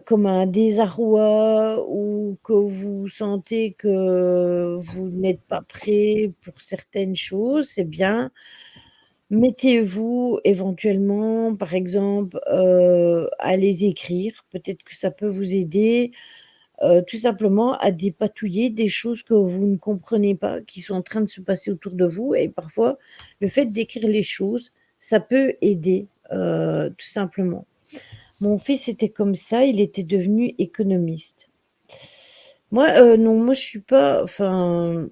comme un désarroi ou que vous sentez que vous n'êtes pas prêt pour certaines choses, eh bien, mettez-vous éventuellement, par exemple, à les écrire. Peut-être que ça peut vous aider, tout simplement à dépatouiller des choses que vous ne comprenez pas, qui sont en train de se passer autour de vous et parfois, le fait d'écrire les choses, ça peut aider, tout simplement. Mon fils était comme ça, il était devenu économiste. Moi, non, moi je suis pas enfin,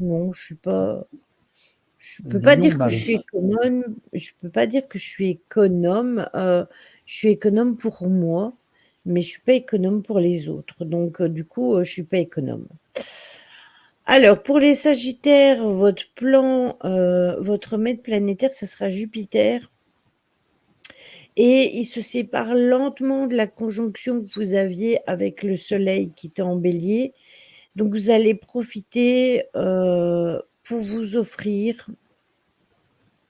non, je suis pas je peux pas Lion, dire que je suis Marie. économe, je peux pas dire que je suis économe, je suis économe pour moi, mais je suis pas économe pour les autres, donc du coup, je suis pas économe. Alors pour les sagittaires, votre plan, votre maître planétaire, ça sera Jupiter et il se sépare lentement de la conjonction que vous aviez avec le soleil qui était en bélier. Donc vous allez profiter, pour vous offrir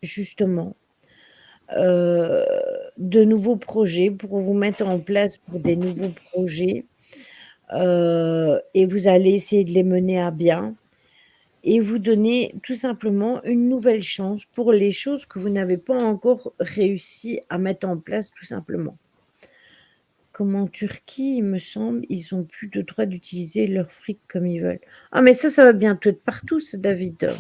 justement, heu, de nouveaux projets, pour vous mettre en place pour des nouveaux projets, et vous allez essayer de les mener à bien et vous donner tout simplement une nouvelle chance pour les choses que vous n'avez pas encore réussi à mettre en place tout simplement. Comme en Turquie, il me semble, ils ont plus le droit d'utiliser leur fric comme ils veulent. Ah mais ça va bientôt être partout ça, David.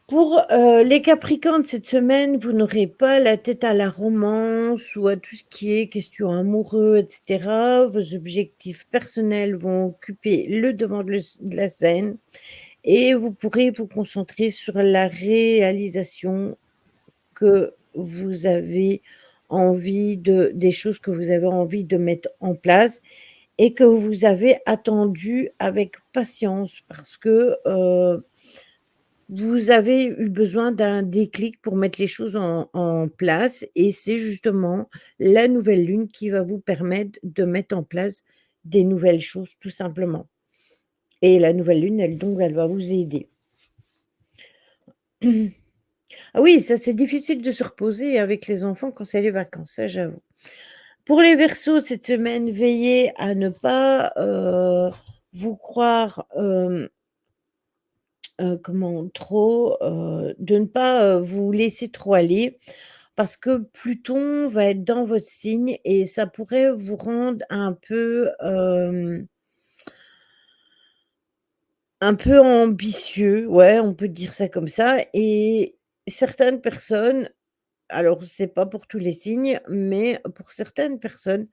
Pour, les Capricornes, cette semaine, vous n'aurez pas la tête à la romance ou à tout ce qui est question amoureux et cetera. Vos objectifs personnels vont occuper le devant de la scène et vous pourrez vous concentrer sur la réalisation que vous avez envie de des choses que vous avez envie de mettre en place et que vous avez attendu avec patience parce que, vous avez eu besoin d'un déclic pour mettre les choses en place et c'est justement la nouvelle lune qui va vous permettre de mettre en place des nouvelles choses tout simplement et la nouvelle lune, elle va vous aider. Ah oui, ça c'est difficile de se reposer avec les enfants quand c'est les vacances, ça j'avoue. Pour les Verseaux, cette semaine, veillez à ne pas, vous croire, comment? Trop, de ne pas, vous laisser trop aller parce que Pluton va être dans votre signe et ça pourrait vous rendre un peu ambitieux, ouais, on peut dire ça comme ça et certaines personnes, alors c'est pas pour tous les signes, mais pour certaines personnes,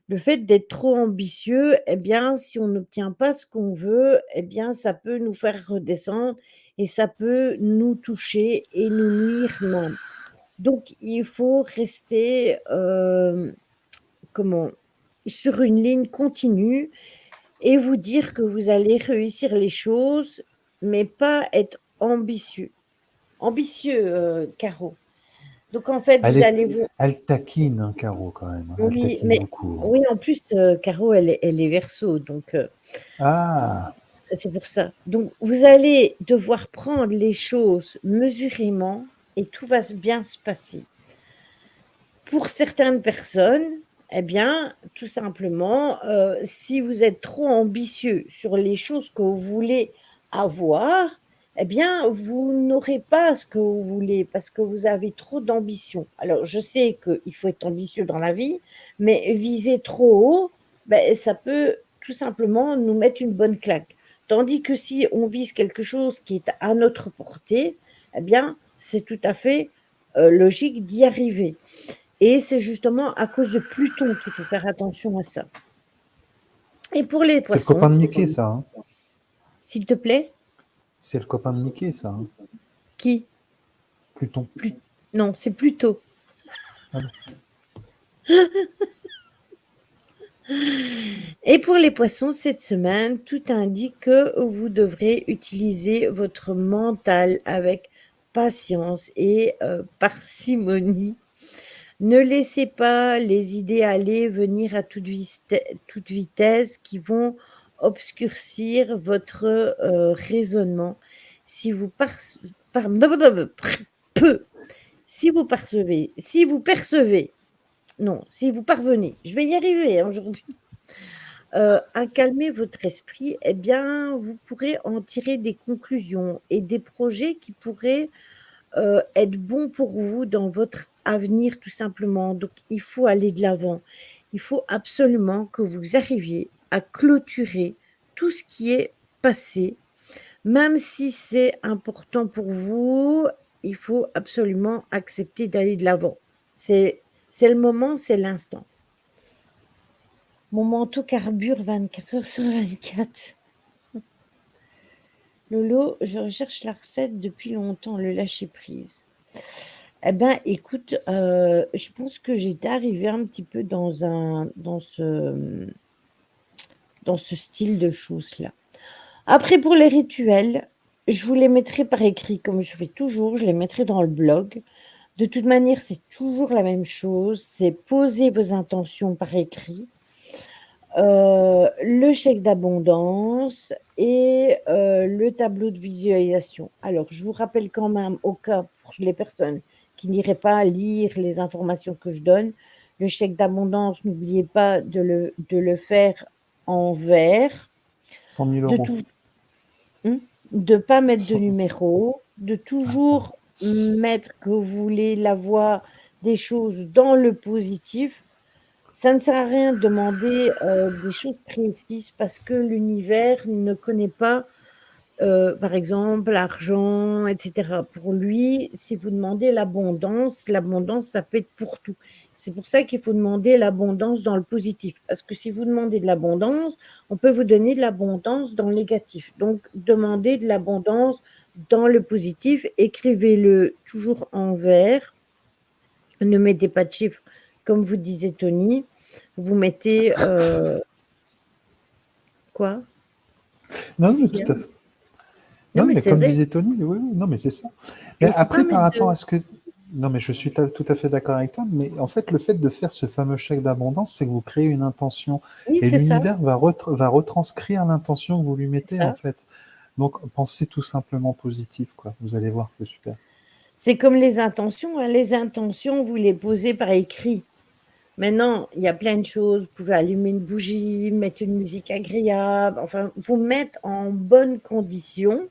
le fait d'être trop ambitieux, eh bien, si on n'obtient pas ce qu'on veut, eh bien, ça peut nous faire redescendre et ça peut nous toucher et nous nuire même. Donc il faut rester, comment? Sur une ligne continue et vous dire que vous allez réussir les choses, mais pas être ambitieux. Ambitieux, Caro. Donc en fait, Elle vous est, allez vous elle taquine, hein, Caro, quand même, hein. Elle oui, taquine mais beaucoup, hein. oui, en plus, Caro, elle est Verseau, donc Ah, c'est pour ça. Donc vous allez devoir prendre les choses mesurément et tout va bien se passer. Pour certaines personnes, eh bien, tout simplement, si vous êtes trop ambitieux sur les choses que vous voulez avoir, eh bien, vous n'aurez pas ce que vous voulez parce que vous avez trop d'ambition. Alors, je sais qu'il faut être ambitieux dans la vie, mais viser trop haut, ben, ça peut tout simplement nous mettre une bonne claque. Tandis que si on vise quelque chose qui est à notre portée, eh bien, c'est tout à fait logique d'y arriver. Et c'est justement à cause de Pluton qu'il faut faire attention à ça. Et pour les C'est le copain poissons, de Mickey, ça. Hein. s'il te plaît, C'est le copain de Mickey, ça. Hein. qui Pluton. Non, c'est Pluto. Ah bon. Et pour les poissons, cette semaine, tout indique que vous devrez utiliser votre mental avec patience et parcimonie. Ne laissez pas les idées aller venir à toute vitesse qui vont obscurcir votre raisonnement. Si vous percevez, non, si vous parvenez, je vais y arriver aujourd'hui, à calmer votre esprit, eh bien, vous pourrez en tirer des conclusions et des projets qui pourraient être bons pour vous dans votre avenir, tout simplement. Donc, il faut aller de l'avant. Il faut absolument que vous arriviez à clôturer tout ce qui est passé, même si c'est important pour vous. Il faut absolument accepter d'aller de l'avant. C'est le moment, c'est l'instant. Mon manteau carbure 24 heures sur 24. Lolo, je recherche la recette depuis longtemps, le lâcher prise. Eh ben, écoute, je pense que j'étais arrivée un petit peu dans ce style de choses-là. Après, pour les rituels, je vous les mettrai par écrit, comme je fais toujours, je les mettrai dans le blog. De toute manière, c'est toujours la même chose, c'est poser vos intentions par écrit. Le chèque d'abondance et le tableau de visualisation. Alors, je vous rappelle quand même, au cas pour les personnes qui n'iraient pas lire les informations que je donne, le chèque d'abondance, n'oubliez pas de le faire en vert, 100 000 de euros. tout, de pas mettre de 100 numéro, de toujours mettre que vous voulez la voix des choses dans le positif. Ça ne sert à rien de demander des choses précises parce que l'univers ne connaît pas, par exemple, l'argent, etc. Pour lui, si vous demandez l'abondance, ça peut être pour tout. C'est pour ça qu'il faut demander l'abondance dans le positif. Parce que si vous demandez de l'abondance, on peut vous donner de l'abondance dans le négatif. Donc, demandez de l'abondance dans le positif. Écrivez-le toujours en vert. Ne mettez pas de chiffres, comme vous disait Tony. Vous mettez quoi? Non, Qu'est-ce mais qu'il y a? tout à fait. Non, Non, mais mais c'est comme vrai. disait Tony, oui, oui, non, mais c'est ça. Et Mais il faut pas après, par mettre rapport de... à ce que. Non, mais je suis tout à fait d'accord avec toi, mais en fait, le fait de faire ce fameux chèque d'abondance, c'est que vous créez une intention. Oui, Et c'est ça, l'univers va retranscrire l'intention que vous lui c'est mettez, en ça. fait. Donc, pensez tout simplement positif, quoi. Vous allez voir, c'est super. C'est comme les intentions, hein. Les intentions, vous les posez par écrit. Maintenant, il y a plein de choses. Vous pouvez allumer une bougie, mettre une musique agréable, enfin, vous mettre en bonne condition.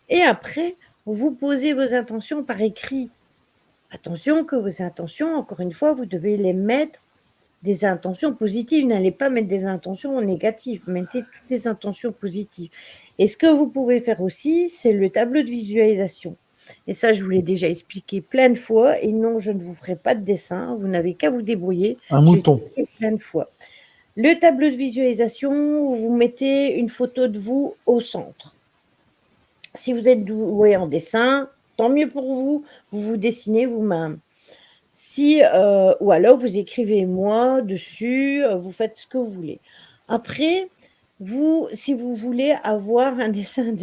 Et après, vous posez vos intentions par écrit. Attention que vos intentions, encore une fois, vous devez les mettre des intentions positives. N'allez pas mettre des intentions négatives. Mettez toutes des intentions positives. Et ce que vous pouvez faire aussi, c'est le tableau de visualisation. Et ça, je vous l'ai déjà expliqué plein de fois. Et non, je ne vous ferai pas de dessin. Vous n'avez qu'à vous débrouiller. Un J'ai mouton. expliqué plein de fois. Le tableau de visualisation, vous mettez une photo de vous au centre. Si vous êtes doué en dessin, tant mieux pour vous. Vous vous dessinez vous-même. Si, ou alors vous écrivez moi dessus, vous faites ce que vous voulez. Après, vous, si vous voulez avoir un dessin.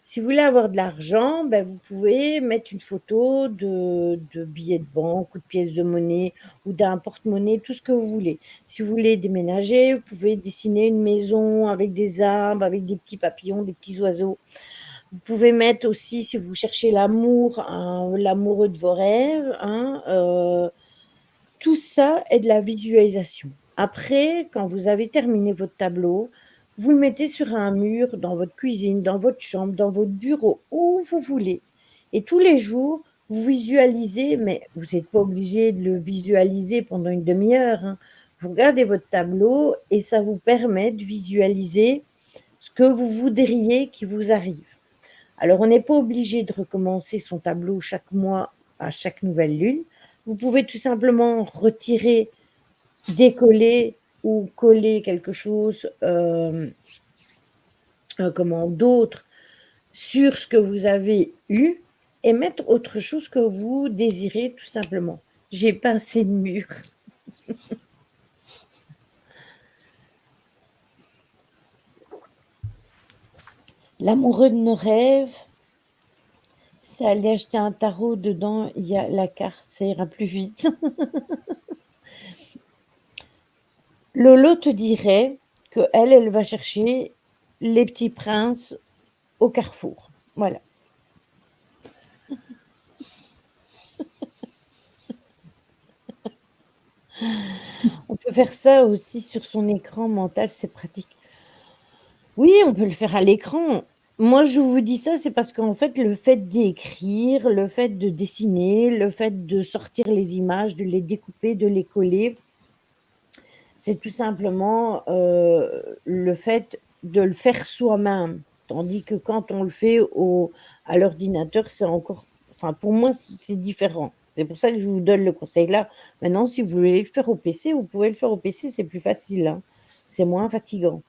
Si vous voulez avoir de l'argent, ben, vous pouvez mettre une photo de billets de banque ou de pièces de monnaie ou d'un porte-monnaie, tout ce que vous voulez. Si vous voulez déménager, vous pouvez dessiner une maison avec des arbres, avec des petits papillons, des petits oiseaux. Vous pouvez mettre aussi, si vous cherchez l'amour, l'amoureux de vos rêves, hein, tout ça est de la visualisation. Après, quand vous avez terminé votre tableau, vous le mettez sur un mur, dans votre cuisine, dans votre chambre, dans votre bureau, où vous voulez. Et tous les jours, vous visualisez, mais vous n'êtes pas obligé de le visualiser pendant une demi-heure, hein. Vous regardez votre tableau et ça vous permet de visualiser ce que vous voudriez qui vous arrive. Alors, on n'est pas obligé de recommencer son tableau chaque mois à chaque nouvelle lune. Vous pouvez tout simplement retirer, décoller ou coller quelque chose, d'autre sur ce que vous avez eu et mettre autre chose que vous désirez tout simplement. J'ai pas assez de murs. L'amoureux de nos rêves, c'est aller acheter un tarot, dedans il y a la carte, ça ira plus vite. Lolo te dirait que elle va chercher les petits princes au carrefour. Voilà. On peut faire ça aussi sur son écran mental, c'est pratique. Oui, on peut le faire à l'écran. Moi, je vous dis ça, c'est parce qu'en fait, le fait d'écrire, le fait de dessiner, le fait de sortir les images, de les découper, de les coller, c'est tout simplement le fait de le faire soi-même. Tandis que quand on le fait à l'ordinateur, c'est encore... Enfin, pour moi, c'est différent. C'est pour ça que je vous donne le conseil là. Maintenant, si vous voulez le faire au PC, vous pouvez le faire au PC, c'est plus facile, hein. C'est moins fatigant.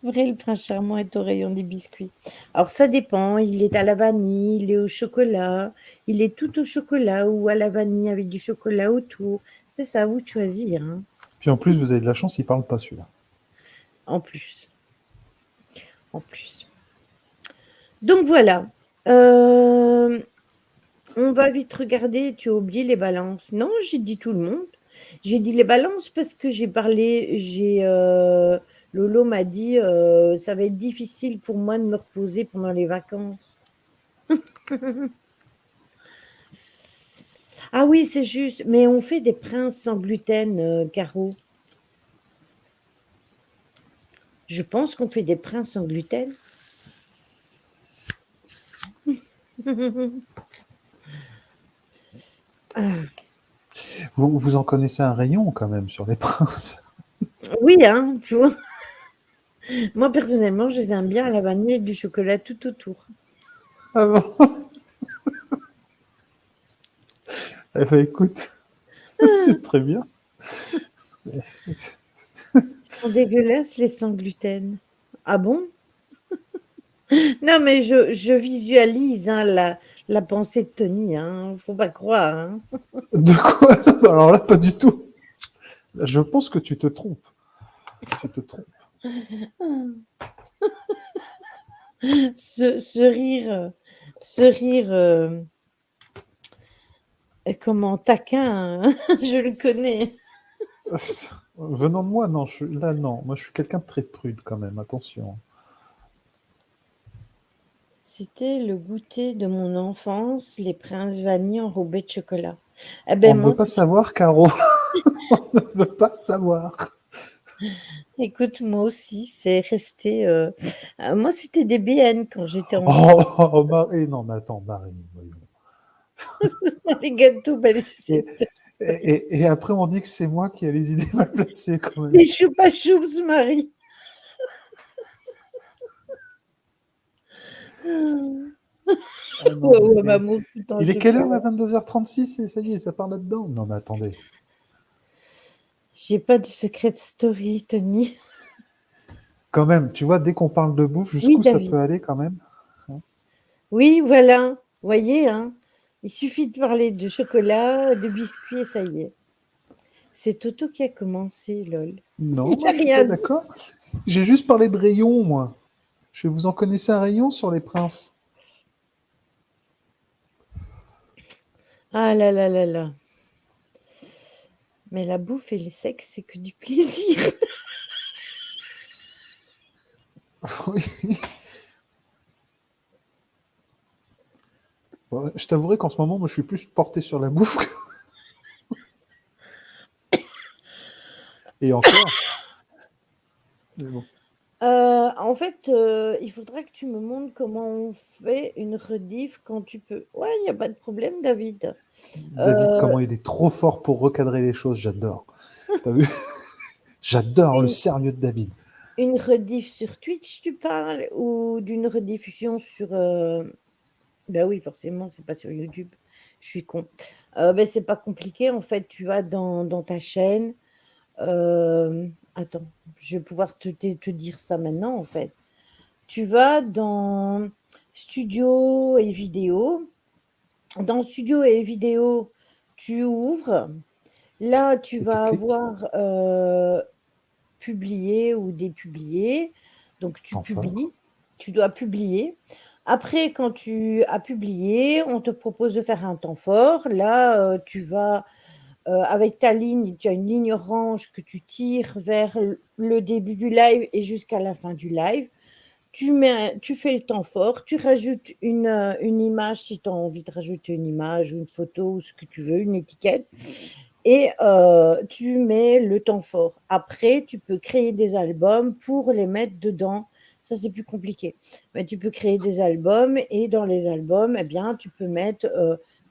Vrai, le prince charmant est au rayon des biscuits. Alors, ça dépend. Il est à la vanille, il est au chocolat, il est tout au chocolat ou à la vanille avec du chocolat autour. C'est ça, à vous de choisir, hein, Puis en plus, vous avez de la chance, il parle pas celui-là. en plus. En plus. Donc, voilà. On va vite regarder. Tu as oublié les balances. Non, j'ai dit tout le monde. J'ai dit les balances parce que Lolo m'a dit ça va être difficile pour moi de me reposer pendant les vacances. Ah oui, c'est juste. Mais on fait des princes sans gluten, Caro. Je pense qu'on fait des princes sans gluten. Ah, Vous en connaissez un rayon quand même sur les princes. oui, hein, tu vois. Moi, personnellement, je les aime bien à la vanille et du chocolat tout autour. Ah bon. Eh ben, écoute, c'est très bien. Ils sont dégueulasses, les sans gluten. Ah bon? Non, mais je visualise, hein, la pensée de Tony, hein. Faut pas croire, hein. De quoi? Alors là, pas du tout. Je pense que tu te trompes. Tu te trompes. Ce rire, comment taquin, hein. Je le connais. Venant de moi, non. Là, non. Moi, je suis quelqu'un de très prude quand même. Attention. C'était le goûter de mon enfance, les princes vanille enrobés de chocolat. Eh On ben ne moi, veut pas savoir, Caro. On ne veut pas savoir. écoute, moi aussi, c'est resté. Moi, c'était des BN quand j'étais enfant. Oh, Marie. Non, mais attends, Marie. Voyons. Les gâteaux Et, baluchettes. et après, on dit que c'est moi qui ai les idées mal placées quand même. Les choupa choups, Marie. Ah non, Ouais, ouais, mais maman, tout en il est quelle heure là? chocolat. 22h36 et ça y est, ça part là-dedans. Non, mais attendez. J'ai pas de secret story, Tony. Quand même, tu vois, dès qu'on parle de bouffe, Oui, jusqu'où ça David. peut aller quand même? Oui, voilà. Voyez, hein. Il suffit de parler de chocolat, de biscuits et ça y est. C'est Toto qui a commencé, lol. Non, Il moi a je suis pas rien dit. d'accord. J'ai juste parlé de rayon, moi. Vous en connaissez un rayon sur les princes? Ah là là là là. Mais la bouffe et le sexe, c'est que du plaisir. Oui. Bon, je t'avouerai qu'en ce moment, moi je suis plus porté sur la bouffe. Et encore. Mais bon. En fait, il faudra que tu me montres comment on fait une rediff quand tu peux. Ouais, il y a pas de problème, David. David, Heu, comment il est trop fort pour recadrer les choses, j'adore. T'as vu? J'adore le une sérieux de David. une rediff sur Twitch, tu parles? Ou d'une rediffusion sur, bah, oui, forcément, c'est pas sur YouTube. Je suis con. C'est pas compliqué, en fait, tu vas dans ta chaîne, attends, je vais pouvoir te dire ça maintenant, en fait. Tu vas dans studio et vidéo. Dans studio et vidéo, tu ouvres. Là, tu Et tu vas cliques, avoir, publier ou dépublier. Donc tu temps fort. publies, tu dois publier. Après, quand tu as publié, on te propose de faire un temps fort. Là, tu vas, avec ta ligne, tu as une ligne orange que tu tires vers le début du live et jusqu'à la fin du live. Tu fais le temps fort, tu rajoutes une image si tu as envie de rajouter une image ou une photo ou ce que tu veux, une étiquette et tu mets le temps fort. Après, tu peux créer des albums pour les mettre dedans. Ça, c'est plus compliqué. Mais tu peux créer des albums et dans les albums, eh bien, tu peux mettre,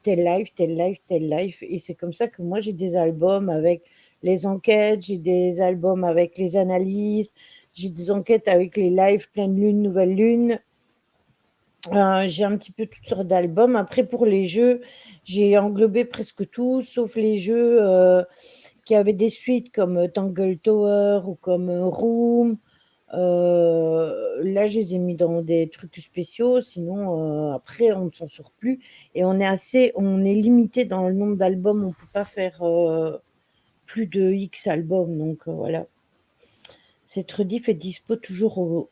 tel live, tel live, tel live et c'est comme ça que moi j'ai des albums avec les enquêtes, j'ai des albums avec les analyses, j'ai des enquêtes avec les lives pleine lune, nouvelle lune. J'ai un petit peu toutes sortes d'albums. Après pour les jeux, j'ai englobé presque tout, sauf les jeux, qui avaient des suites comme, Tangle Tower ou comme, Room. Là, je les ai mis dans des trucs spéciaux, sinon, après on ne s'en sort plus et on est limité dans le nombre d'albums. On peut pas faire, plus de X albums donc, voilà. Cette rediff est dispo toujours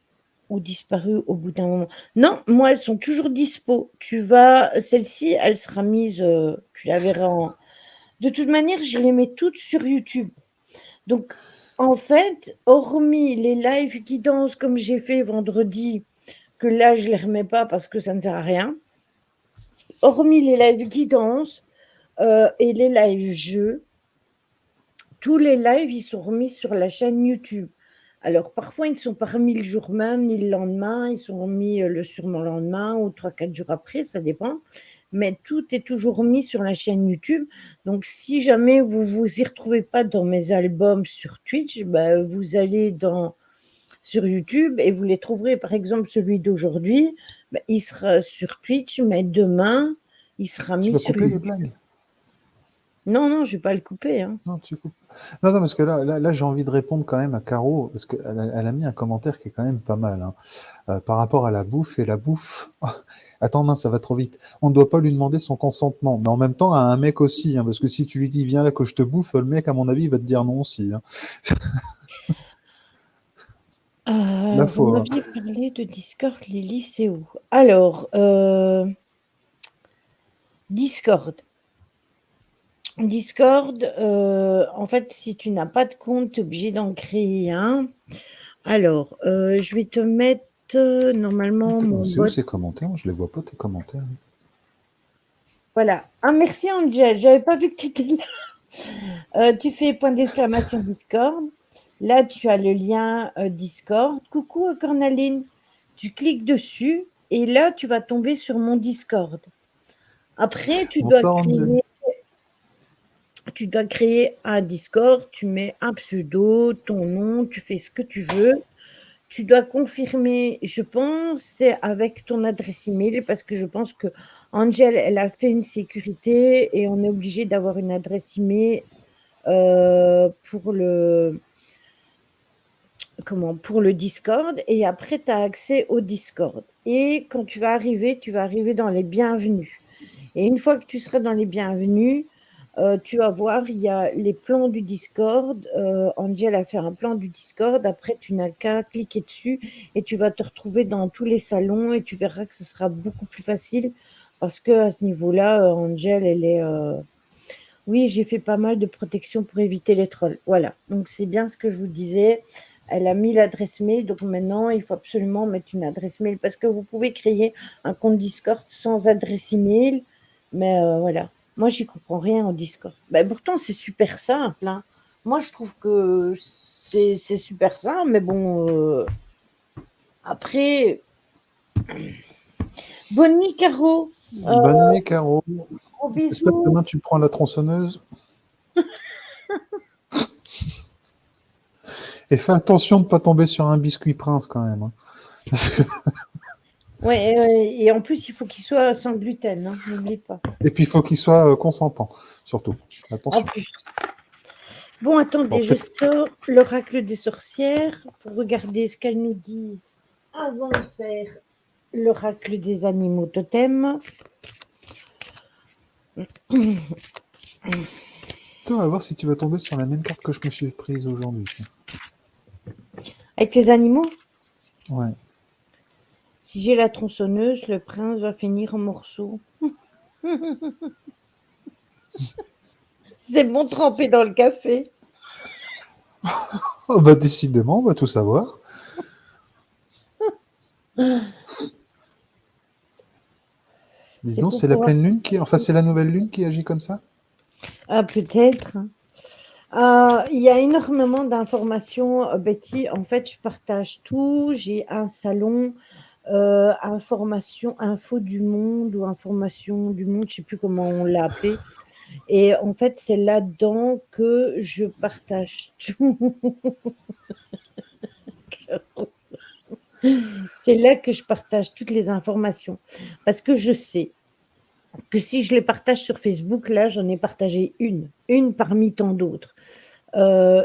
ou disparu au bout d'un moment? Non, moi, elles sont toujours dispo. Celle-ci, elle sera mise, tu la verras de toute manière, je les mets toutes sur YouTube. Donc, en fait, hormis les live guidance comme j'ai fait vendredi, que là, je les remets pas parce que ça ne sert à rien. Hormis les live guidance, et les live jeux, tous les lives, ils sont remis sur la chaîne YouTube. Alors, parfois, ils ne sont pas remis le jour même, ni le lendemain. Ils sont remis le surlendemain ou 3-4 jours après, ça dépend. Mais tout est toujours mis sur la chaîne YouTube. Donc, si jamais vous vous y retrouvez pas dans mes albums sur Twitch, bah, vous allez sur YouTube et vous les trouverez. Par exemple, celui d'aujourd'hui, bah, il sera sur Twitch, mais demain, il sera Tu mis vas sur couper les YouTube. blagues? Non, non, je vais pas le couper, hein. Non, tu coupes. Non, non, parce que là, j'ai envie de répondre quand même à Caro, parce qu'elle a mis un commentaire qui est quand même pas mal, hein. Par rapport à la bouffe et la bouffe. Attends, mince, ça va trop vite. On ne doit pas lui demander son consentement, mais en même temps à un mec aussi, hein, parce que si tu lui dis viens là que je te bouffe, le mec, à mon avis, il va te dire non aussi, hein. Là, Vous faut. m'aviez parlé de Discord, Lily, c'est où? Alors, Discord. Discord, en fait, si tu n'as pas de compte, tu es obligé d'en créer un. Alors, je vais te mettre, normalement mon C'est où bot. ces commentaires? Je les vois pas, tes commentaires. Voilà. Ah merci Angel, j'avais pas vu que tu étais là. Tu fais point d'exclamation Discord. Là, tu as le lien, Discord. Coucou, Cornaline. Tu cliques dessus et là, tu vas tomber sur mon Discord. Après, Bonsoir, Angel. tu dois créer un Discord, tu mets un pseudo, ton nom, tu fais ce que tu veux. Tu dois confirmer, je pense, c'est avec ton adresse email parce que je pense que Angel, elle a fait une sécurité et on est obligé d'avoir une adresse email, pour le Discord et après tu as accès au Discord et quand tu vas arriver dans les bienvenus et une fois que tu seras dans les bienvenus, tu vas voir, il y a les plans du Discord, Angel a fait un plan du Discord, après tu n'as qu'à cliquer dessus et tu vas te retrouver dans tous les salons et tu verras que ce sera beaucoup plus facile parce qu'à ce niveau-là, Angel, elle est, oui, j'ai fait pas mal de protection pour éviter les trolls. Voilà, donc c'est bien ce que je vous disais. Elle a mis l'adresse mail, donc maintenant, il faut absolument mettre une adresse mail parce que vous pouvez créer un compte Discord sans adresse email, mais voilà. Moi, j'y comprends rien en Discord. Pourtant, c'est super simple, hein. Moi, je trouve que c'est super simple, mais bon, après, bonne nuit, Caro. Bonne nuit, Caro. Gros J'espère que bisous. demain tu prends la tronçonneuse. Et fais attention de ne pas tomber sur un biscuit Prince quand même, hein. Parce que- Ouais, et en plus, il faut qu'il soit sans gluten, hein, n'oublie pas. Et puis il faut qu'il soit consentant, surtout. En Attention. plus. Bon, attendez, Bon, je peut-être- sors l'oracle des sorcières pour regarder ce qu'elles nous disent avant de faire l'oracle des animaux totems. Toi, on va voir si tu vas tomber sur la même carte que je me suis prise aujourd'hui. Tiens. Avec les animaux, Ouais. si j'ai la tronçonneuse, le prince va finir en morceaux. C'est bon trempé dans le café. Oh, bah décidément, on va tout savoir. Dis C'est donc, pour c'est la pouvoir... pleine lune qui, enfin, c'est la nouvelle lune qui agit comme ça. Ah, peut-être. Il y a énormément d'informations, Betty. En fait, je partage tout. J'ai un salon information, info du monde ou information du monde, je ne sais plus comment on l'a appelé. Et en fait, c'est là-dedans que je partage tout. C'est là que je partage toutes les informations. Parce que je sais que si je les partage sur Facebook, là, j'en ai partagé une parmi tant d'autres.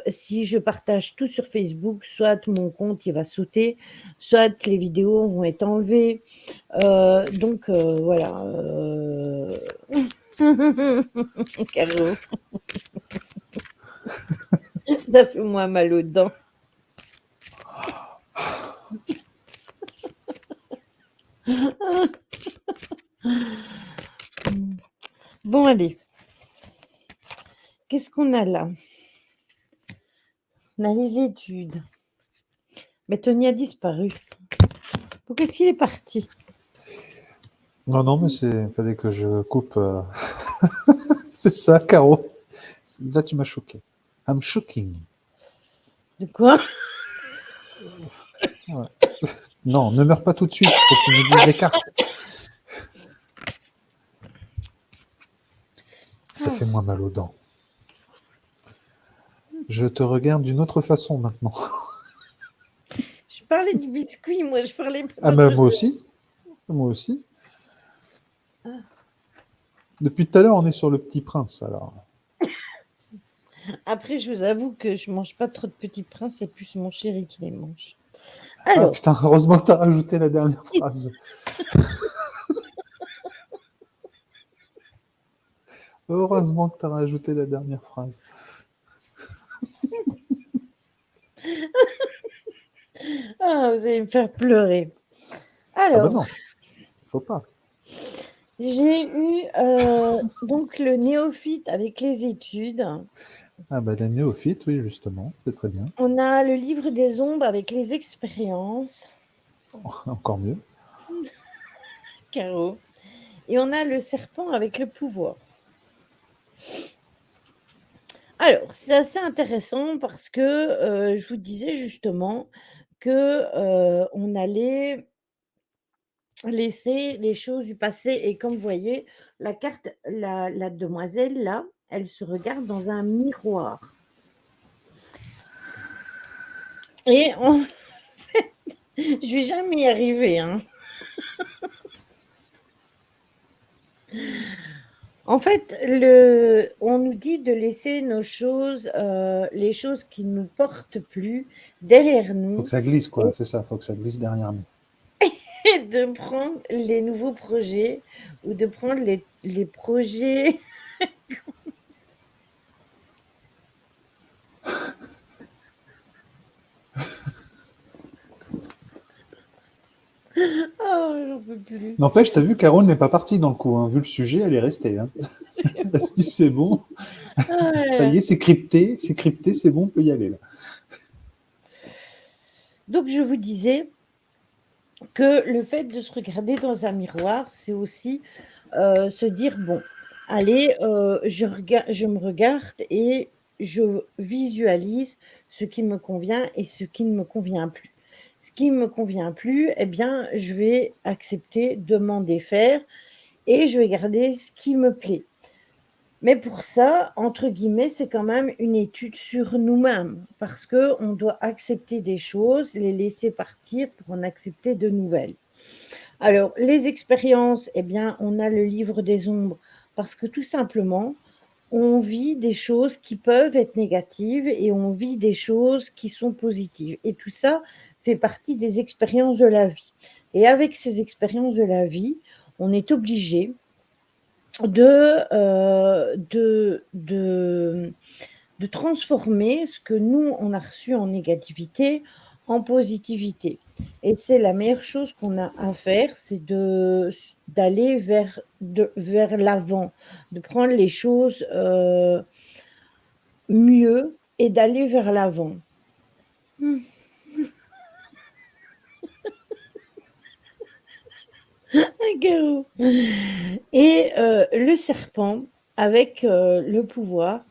Si je partage tout sur Facebook, soit mon compte il va sauter, soit les vidéos vont être enlevées. Donc voilà. Caro, ça fait moins mal aux dents. Bon, allez. Qu'est-ce qu'on a là? On a les études. Mais Tony a disparu. Pourquoi est-ce qu'il est parti? Non, non, mais fallait que je coupe. C'est ça, Caro. Là, tu m'as choqué. I'm shocking. De quoi? Ouais. Non, ne meurs pas tout de suite. Il faut que tu me dises les cartes. Ça fait moins mal aux dents. Je te regarde d'une autre façon maintenant. Je parlais du biscuit, moi, je parlais pas Ah, d'autre ben chose. moi aussi. Moi aussi. Depuis tout à l'heure, on est sur le petit prince, alors. Après, je vous avoue que je mange pas trop de petits princes, c'est plus mon chéri qui les mange. Ah Alors, putain, heureusement que tu as rajouté la dernière phrase. Heureusement que tu as rajouté la dernière phrase. vous allez me faire pleurer. Ah bah Alors, non, faut pas. j'ai eu donc le néophyte avec les études. Ah bah la néophyte, oui, justement, c'est très bien. On a le livre des ombres avec les expériences, Encore mieux. Caro. Et on a le serpent avec le pouvoir. Alors, c'est assez intéressant parce que je vous disais justement que on allait laisser les choses du passé. Et comme vous voyez, la carte, la demoiselle, là, elle se regarde dans un miroir. Et en fait, je vais jamais y arriver, hein. En fait, on nous dit de laisser nos choses, les choses qui ne nous portent plus derrière Faut nous que ça glisse, quoi, c'est ça, faut que ça glisse derrière nous. et de prendre les nouveaux projets ou de prendre les projets. Oh, j'en peux plus. N'empêche, t'as vu, Carole n'est pas partie dans le coup, hein. Vu le sujet, elle est restée. Hein. Elle se dit, c'est bon, Ah là ça là. y est, c'est crypté, c'est bon, on peut y aller là. Donc, je vous disais que le fait de se regarder dans un miroir, c'est aussi se dire, bon, allez, je me regarde et je visualise ce qui me convient et ce qui ne me convient plus. Ce qui ne me convient plus, eh bien, je vais accepter de m'en défaire et je vais garder ce qui me plaît. Mais pour ça, entre guillemets, c'est quand même une étude sur nous-mêmes parce qu'on doit accepter des choses, les laisser partir pour en accepter de nouvelles. Alors, les expériences, eh bien, on a le livre des ombres parce que tout simplement, on vit des choses qui peuvent être négatives et on vit des choses qui sont positives. Et tout ça fait partie des expériences de la vie. Et avec ces expériences de la vie, on est obligé de transformer ce que nous, on a reçu en négativité en positivité. Et c'est la meilleure chose qu'on a à faire, c'est d'aller vers l'avant, de prendre les choses mieux et d'aller vers l'avant. Garou. Et le serpent, avec le pouvoir,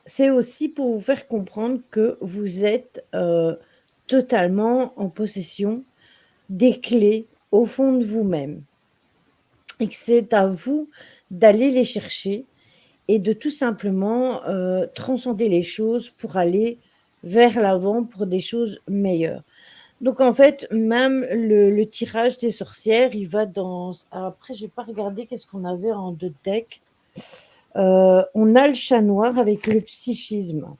c'est aussi pour vous faire comprendre que vous êtes totalement en possession des clés au fond de vous-même et que c'est à vous d'aller les chercher et de tout simplement transcender les choses pour aller vers l'avant pour des choses meilleures. Donc en fait, même le tirage des sorcières, il va dans... Alors après, j'ai pas regardé qu'est-ce qu'on avait en 2 decks. On a le chat noir avec le psychisme.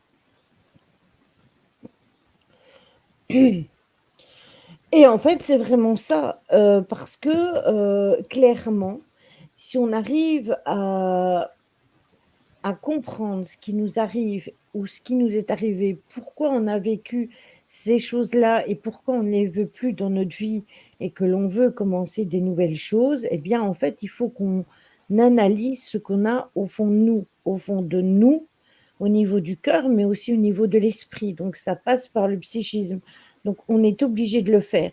Et en fait, c'est vraiment ça, parce que clairement, si on arrive à comprendre ce qui nous arrive ou ce qui nous est arrivé, pourquoi on a vécu ces choses-là et pourquoi on ne les veut plus dans notre vie et que l'on veut commencer des nouvelles choses, eh bien, en fait, il faut qu'on analyse ce qu'on a au fond de nous, au niveau du cœur, mais aussi au niveau de l'esprit. Donc, ça passe par le psychisme. Donc, on est obligé de le faire.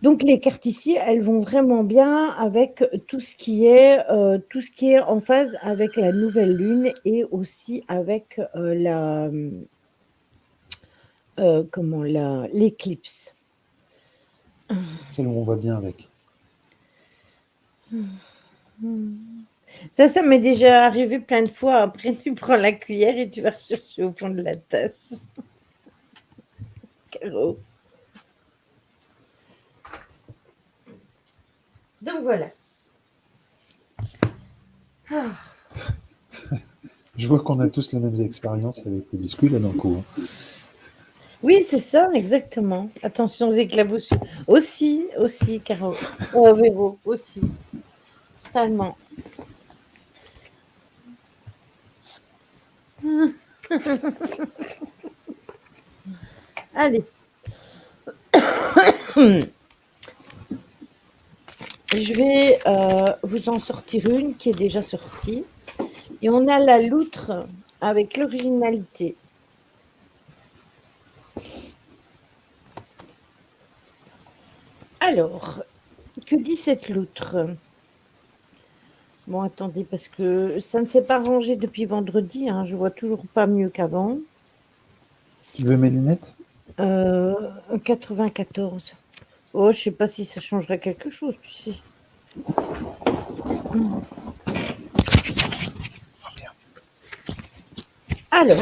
Donc les cartes ici, elles vont vraiment bien avec tout ce qui est en phase avec la nouvelle lune et aussi avec l'éclipse. Celle où on va bien avec. Ça m'est déjà arrivé plein de fois. Après, tu prends la cuillère et tu vas rechercher au fond de la tasse. Caro. Donc voilà. Je vois qu'on a tous les mêmes expériences avec le biscuit là d'un coup. Oui, c'est ça, exactement. Attention aux éclaboussures. Aussi, Caro. Véro, aussi. Totalement. Allez. Je vais vous en sortir une qui est déjà sortie. Et on a la loutre avec l'originalité. Alors, que dit cette loutre? Bon, attendez, parce que ça ne s'est pas rangé depuis vendredi. Hein, je vois toujours pas mieux qu'avant. Tu veux mes lunettes? 94. Oh, je sais pas si ça changerait quelque chose, tu sais. Alors,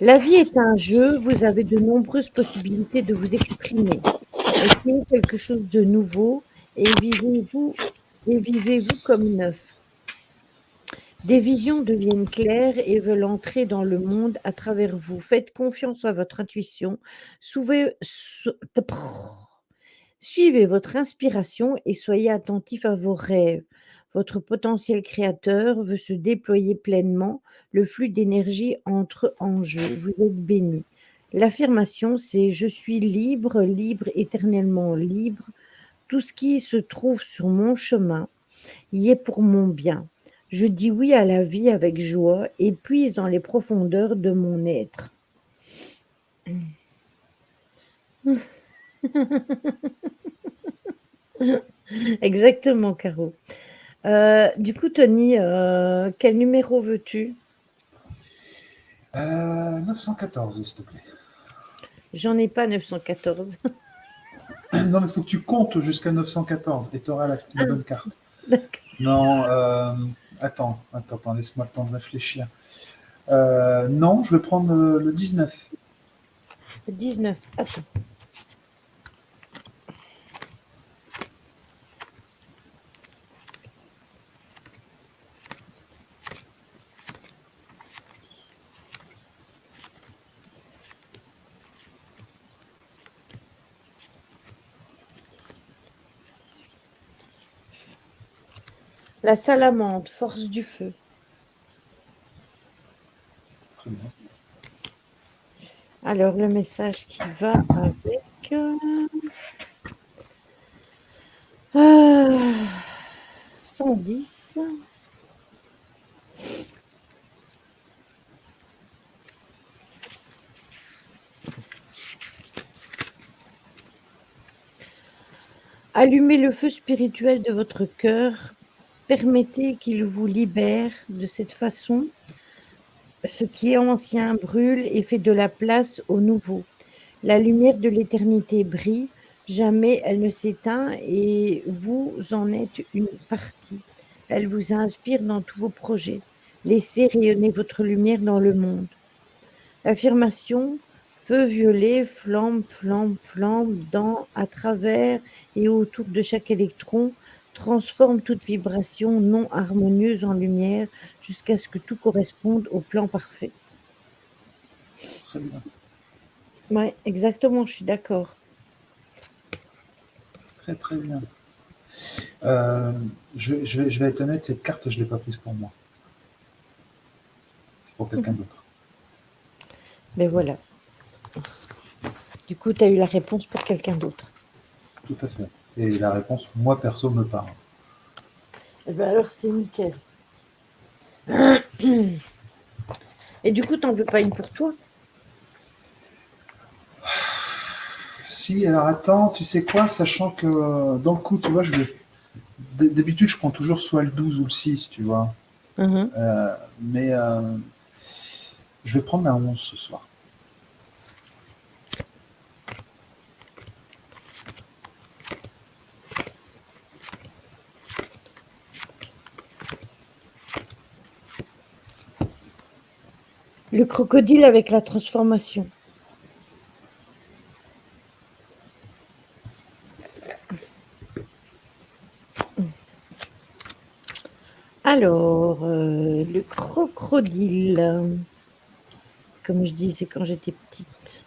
la vie est un jeu, vous avez de nombreuses possibilités de vous exprimer. Essayez quelque chose de nouveau et vivez-vous comme neuf. Des visions deviennent claires et veulent entrer dans le monde à travers vous. Faites confiance à votre intuition. Suivez votre inspiration et soyez attentif à vos rêves. Votre potentiel créateur veut se déployer pleinement. Le flux d'énergie entre en jeu. Vous êtes béni. L'affirmation, c'est je suis libre, libre, éternellement libre. Tout ce qui se trouve sur mon chemin y est pour mon bien. Je dis oui à la vie avec joie et puise dans les profondeurs de mon être. Exactement, Caro. Du coup, Tony, quel numéro veux-tu? 914, s'il te plaît. J'en ai pas 914. Non, mais il faut que tu comptes jusqu'à 914 et tu auras la bonne carte. D'accord. Non, attends, laisse-moi le temps de réfléchir. Non, je vais prendre le 19. 19. Attends. La salamandre, force du feu. Très bien. Alors, le message qui va avec. 110. Allumez le feu spirituel de votre cœur. Permettez qu'il vous libère. De cette façon, ce qui est ancien brûle et fait de la place au nouveau. La lumière de l'éternité brille. Jamais elle ne s'éteint et vous en êtes une partie. Elle vous inspire dans tous vos projets. Laissez rayonner votre lumière dans le monde. Affirmation: feu violet, flambe, flambe, flambe, dans, à travers et autour de chaque électron, transforme toute vibration non harmonieuse en lumière jusqu'à ce que tout corresponde au plan parfait. Très bien. Ouais, exactement, je suis d'accord. Très, très bien. Je vais être honnête, cette carte, je ne l'ai pas prise pour moi. C'est pour quelqu'un d'autre. Mais voilà. Du coup, tu as eu la réponse pour quelqu'un d'autre. Tout à fait. Et la réponse, moi, perso, me parle. Eh ben alors, c'est nickel. Et du coup, t'en veux pas une pour toi? Si, alors attends, tu sais quoi, sachant que dans le coup, tu vois, d'habitude, je prends toujours soit le 12 ou le 6, tu vois. Mhm. Mais je vais prendre la 11 ce soir. Le crocodile avec la transformation. Alors, le crocodile, comme je disais quand j'étais petite,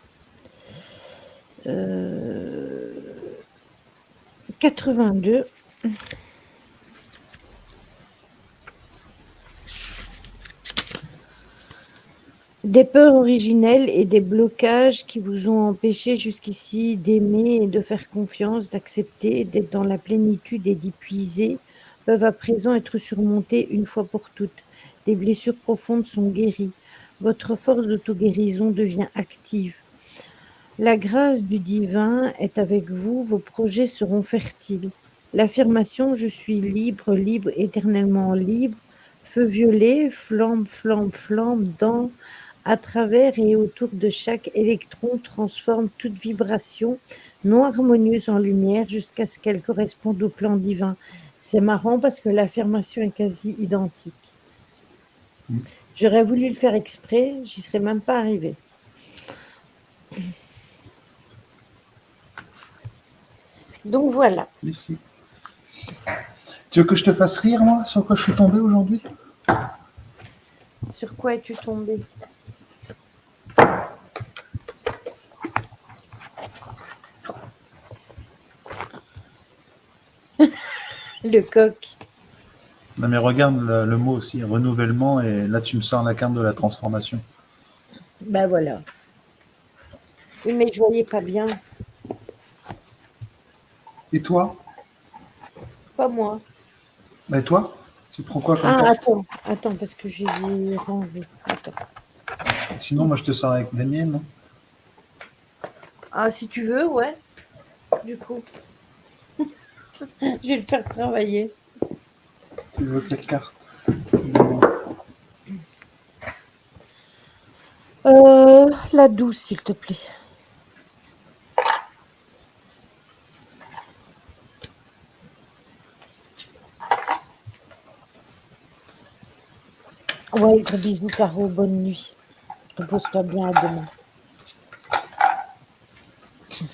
82. Des peurs originelles et des blocages qui vous ont empêché jusqu'ici d'aimer et de faire confiance, d'accepter, d'être dans la plénitude et d'y puiser, peuvent à présent être surmontés une fois pour toutes. Des blessures profondes sont guéries. Votre force d'auto-guérison devient active. La grâce du divin est avec vous, vos projets seront fertiles. L'affirmation je suis libre, libre, éternellement libre, feu violet, flambe, flambe, flambe, dans, à travers et autour de chaque électron transforme toute vibration non harmonieuse en lumière jusqu'à ce qu'elle corresponde au plan divin. C'est marrant parce que l'affirmation est quasi identique. J'aurais voulu le faire exprès, j'y serais même pas arrivée. Donc voilà. Merci. Tu veux que je te fasse rire, moi, sur quoi je suis tombé aujourd'hui? Sur quoi es-tu tombée? Le coq. Non, mais regarde le mot aussi, renouvellement, et là, tu me sors la carte de la transformation. Ben voilà. Oui, mais je voyais pas bien. Et toi? Pas moi. Et toi? Tu prends quoi comme Ah, carte? attends, parce que j'ai rendu. Attends. Sinon, moi, je te sors avec les miennes, non? Ah, si tu veux, ouais, du coup. Je vais le faire travailler. Tu veux quelle carte? la douce, s'il te plaît. Ouais, gros bisous, Caro. Bonne nuit. Repose-toi bien, à demain. Elles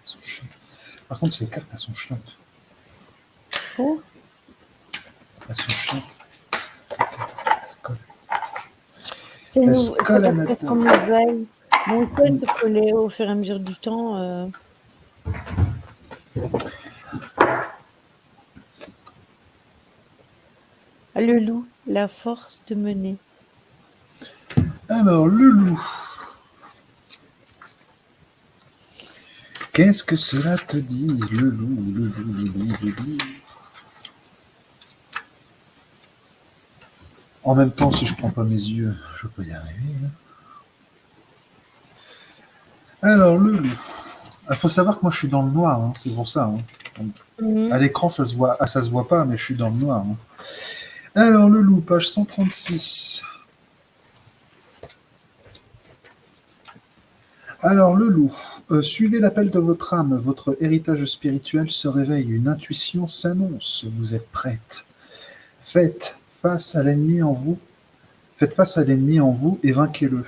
sont chiantes. Par contre, ces cartes, elles sont chiantes. Oh, Elles sont chiantes. Ces cartes, elles se collent. c'est Elles nous, se ça collent à va ma faire tête. comme le veille. Mon souhait se coller au fur et à mesure du temps. Le loup, la force de mener. Alors, le loup. Qu'est-ce que cela te dit, le loup, le loup, le loup, le loup? En même temps, si je prends pas mes yeux, je peux y arriver. Alors, le loup. Il faut savoir que moi, je suis dans le noir, hein, c'est pour ça. Hein. À l'écran, ça se voit, ça se voit pas, mais je suis dans le noir. Hein. Alors, le loup, page 136. Alors, le loup, suivez l'appel de votre âme, votre héritage spirituel se réveille, une intuition s'annonce, vous êtes prête. Faites face à l'ennemi en vous et vainquez-le.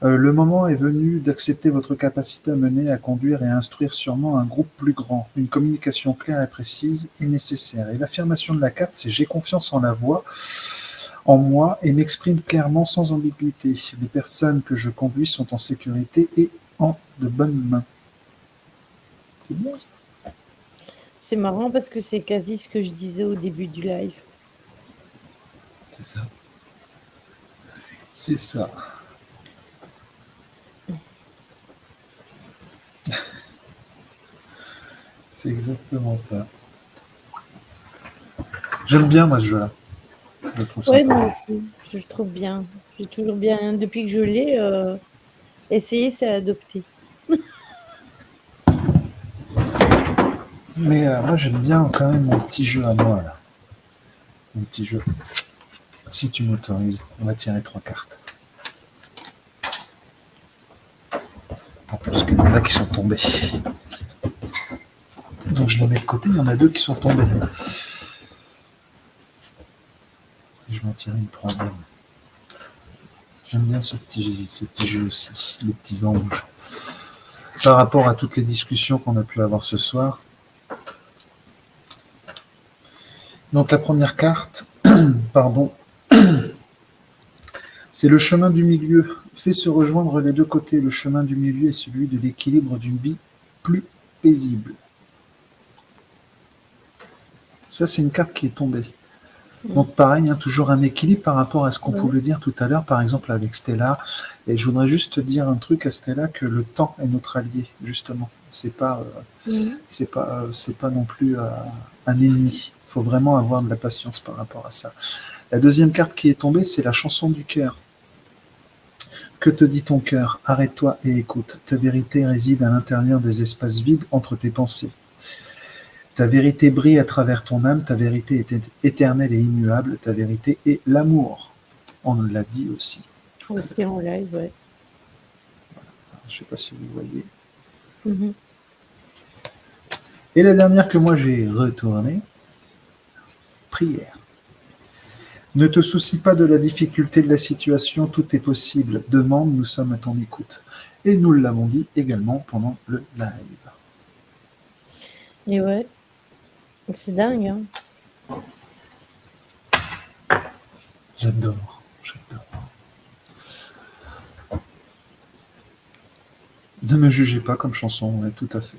Le moment est venu d'accepter votre capacité à mener, à conduire et à instruire sûrement un groupe plus grand. Une communication claire et précise est nécessaire. Et l'affirmation de la carte, c'est « J'ai confiance en la voix, en moi, et m'exprime clairement sans ambiguïté. Les personnes que je conduis sont en sécurité et en de bonnes mains. » C'est bien ça. C'est marrant parce que c'est quasi ce que je disais au début du live. C'est ça. C'est ça. C'est exactement ça. J'aime bien, moi, ce jeu-là. Je le trouve Ouais, sympa. moi aussi, je trouve bien. J'ai toujours bien, depuis que je l'ai essayé, c'est adopté. Mais moi, j'aime bien quand même mon petit jeu à moi, là. Mon petit jeu. Si tu m'autorises, on va tirer 3 cartes. En plus qu'il y en a qui sont tombés. Donc je les mets de côté, il y en a 2 qui sont tombés. Je vais en tirer une 3e. J'aime bien ce petit jeu aussi, les petits anges. Par rapport à toutes les discussions qu'on a pu avoir ce soir. Donc la première carte, pardon, c'est le chemin du milieu. Fait se rejoindre les deux côtés. Le chemin du milieu est celui de l'équilibre d'une vie plus paisible. Ça, c'est une carte qui est tombée. Donc pareil, hein, toujours un équilibre par rapport à ce qu'on pouvait dire tout à l'heure, par exemple avec Stella. Et je voudrais juste dire un truc à Stella, que le temps est notre allié, justement. C'est pas non plus un ennemi. Il faut vraiment avoir de la patience par rapport à ça. La deuxième carte qui est tombée, c'est la chanson du cœur. Que te dit ton cœur? Arrête-toi et écoute. Ta vérité réside à l'intérieur des espaces vides entre tes pensées. Ta vérité brille à travers ton âme, ta vérité est éternelle et immuable, ta vérité est l'amour. On l'a dit aussi. Aussi en live, ouais. Je ne sais pas si vous voyez. Et la dernière que moi j'ai retournée, prière. Ne te soucie pas de la difficulté de la situation, tout est possible. Demande, nous sommes à ton écoute. Et nous l'avons dit également pendant le live. Et ouais, c'est dingue, hein. J'adore. Ne me jugez pas comme chanson, ouais, tout à fait.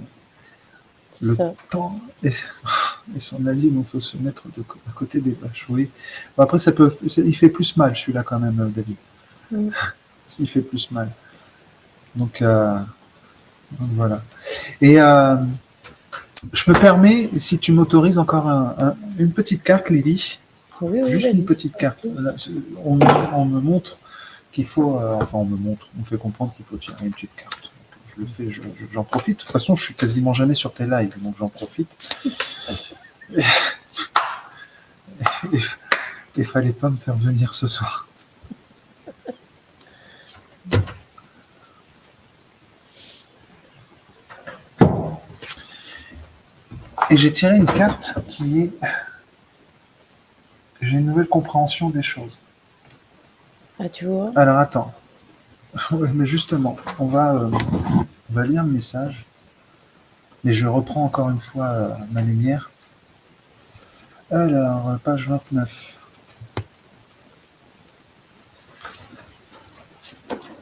Le Ça. temps et son allié, donc il faut se mettre à côté des vaches, oui. Bon, après, il fait plus mal, celui-là, quand même, David. Il fait plus mal. Donc voilà. Et je me permets, si tu m'autorises, encore une petite carte, Lily. Oui, Juste une petite carte. Là, on me montre qu'il faut... on fait comprendre qu'il faut tirer une petite carte. Je le fais, j'en profite. De toute façon, je suis quasiment jamais sur tes lives, donc j'en profite. Il fallait pas me faire venir ce soir. Et j'ai tiré une carte qui est... J'ai une nouvelle compréhension des choses. Ah, tu vois? Alors attends. Ouais, mais justement, on va lire le message. Mais je reprends encore une fois ma lumière. Alors, page 29.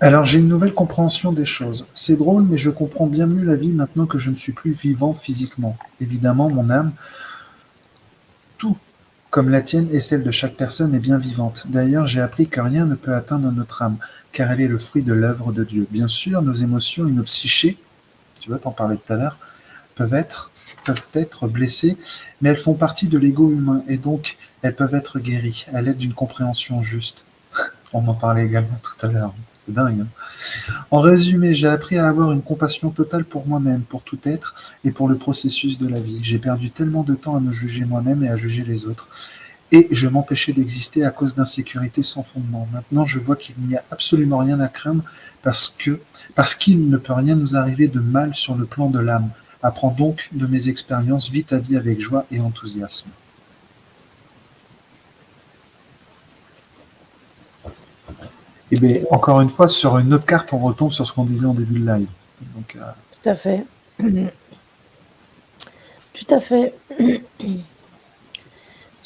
Alors, j'ai une nouvelle compréhension des choses. C'est drôle, mais je comprends bien mieux la vie maintenant que je ne suis plus vivant physiquement. Évidemment, mon âme, tout comme la tienne et celle de chaque personne, est bien vivante. D'ailleurs, j'ai appris que rien ne peut atteindre notre âme, car elle est le fruit de l'œuvre de Dieu. Bien sûr, nos émotions et nos psychés, tu vois, t'en parlais tout à l'heure, peuvent être blessées, mais elles font partie de l'ego humain, et donc elles peuvent être guéries à l'aide d'une compréhension juste. On en parlait également tout à l'heure. C'est dingue, hein. En résumé, j'ai appris à avoir une compassion totale pour moi-même, pour tout être et pour le processus de la vie. J'ai perdu tellement de temps à me juger moi-même et à juger les autres. Et je m'empêchais d'exister à cause d'insécurité sans fondement. Maintenant, je vois qu'il n'y a absolument rien à craindre parce qu'il ne peut rien nous arriver de mal sur le plan de l'âme. Apprends donc de mes expériences, vis ta vie avec joie et enthousiasme. Et bien, encore une fois, sur une autre carte, on retombe sur ce qu'on disait en début de live. Donc, Tout à fait. Tout à fait.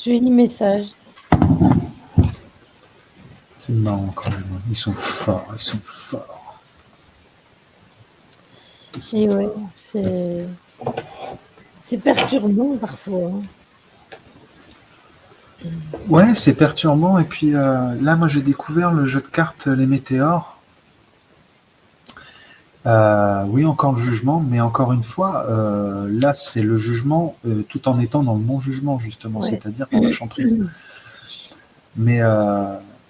Joli message. c'est marrant quand même. Ils sont forts, ils sont forts. Ils sont Et ouais, forts. c'est perturbant parfois, hein. Ouais, c'est perturbant. Et puis là, moi, j'ai découvert le jeu de cartes Les Météores. Oui, encore le jugement, mais encore une fois, là, c'est le jugement tout en étant dans le non-jugement, justement, Ouais. c'est-à-dire en lâchant prise. Mais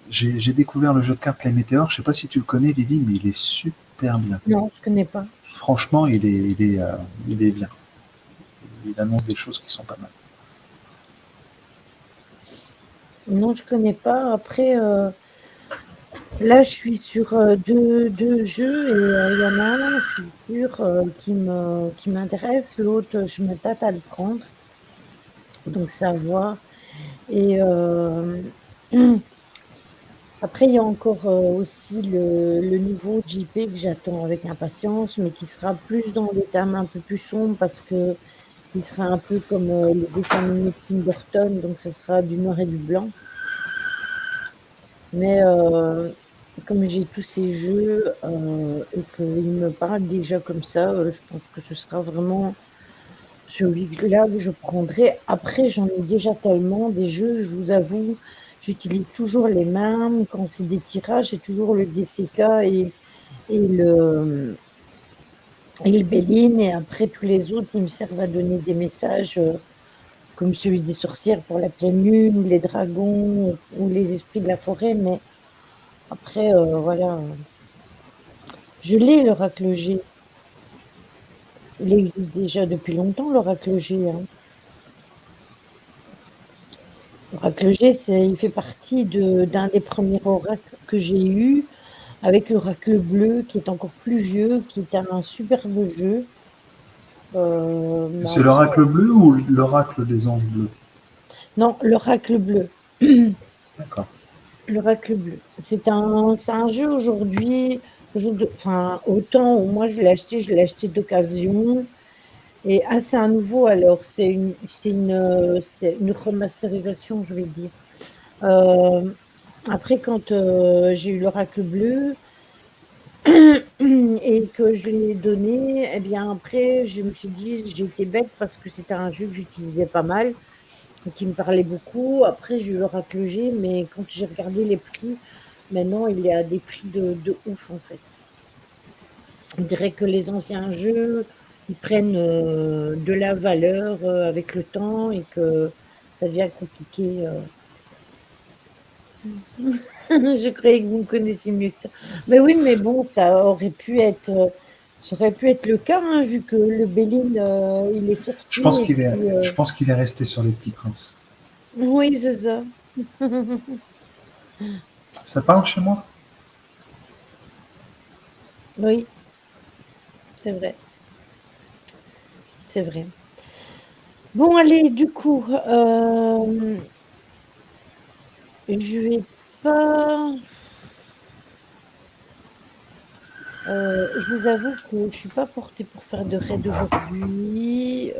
j'ai découvert le jeu de cartes Les Météores. Je sais pas si tu le connais, Lily, mais il est super bien. Non, je connais pas. Franchement, il est bien. Il annonce des choses qui sont pas mal. Non, je connais pas. Après, là, je suis sur deux jeux et il y en a un, je suis sûre, qui m'intéresse. L'autre, je me tâte à le prendre. Donc, ça à voir. Et après, il y a encore aussi le nouveau JP que j'attends avec impatience, mais qui sera plus dans des thèmes un peu plus sombres parce que il sera un peu comme le dessin animé de Tim Burton, donc ce sera du noir et du blanc. Mais comme j'ai tous ces jeux et qu'ils me parlent déjà comme ça, je pense que ce sera vraiment celui-là que je prendrai. Après, j'en ai déjà tellement des jeux, je vous avoue, j'utilise toujours les mêmes. Quand c'est des tirages, j'ai toujours le DCK et le, et le Béline. Et après, tous les autres, ils me servent à donner des messages comme celui des sorcières pour la pleine lune, ou les dragons, ou les esprits de la forêt. Mais après, voilà. Je l'ai, l'oracle G. Il existe déjà depuis longtemps, l'oracle G, hein. L'oracle G, il fait partie d'un des premiers oracles que j'ai eu, avec l'oracle bleu, qui est encore plus vieux, qui est un superbe jeu. Mais C'est après, l'oracle bleu ou l'oracle des anges bleus? non, l'oracle bleu. D'accord. L'oracle bleu. C'est un jeu aujourd'hui, enfin, autant où moi je l'ai acheté d'occasion. Et c'est un nouveau alors, c'est une remasterisation, je vais dire. Euh, Après, quand j'ai eu l'oracle bleu et que je l'ai donné, eh bien après, je me suis dit, j'ai été bête parce que c'était un jeu que j'utilisais pas mal et qui me parlait beaucoup. Après, j'ai eu l'oracle G, mais quand j'ai regardé les prix, maintenant, il est à des prix de ouf en fait. On dirait que les anciens jeux, ils prennent de la valeur avec le temps et que ça devient compliqué. Je croyais que vous me connaissiez mieux que ça. Mais oui, mais bon, ça aurait pu être. Ça aurait pu être le cas, hein, vu que le Béline, il est sorti. Je pense Et qu'il est, puis, je pense qu'il est resté sur les Petits Princes. oui, c'est ça. Ça parle chez moi? Oui, c'est vrai. C'est vrai. Bon, allez, du coup, je vais pas. Je vous avoue que je suis pas portée pour faire de raid aujourd'hui,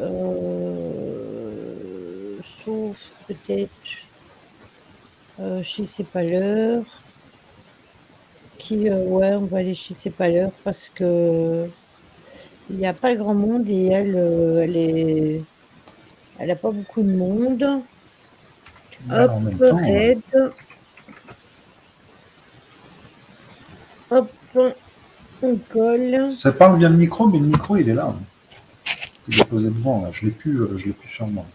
sauf peut-être chez C'est pas l'heure. Ouais, on va aller chez C'est pas l'heure parce que il n'y a pas grand monde et elle a pas beaucoup de monde. Bah, Hop, en même temps, raid. Hop, on colle. ça parle via le micro, mais le micro, il est là. Il est posé devant, là. Je l'ai plus sur moi.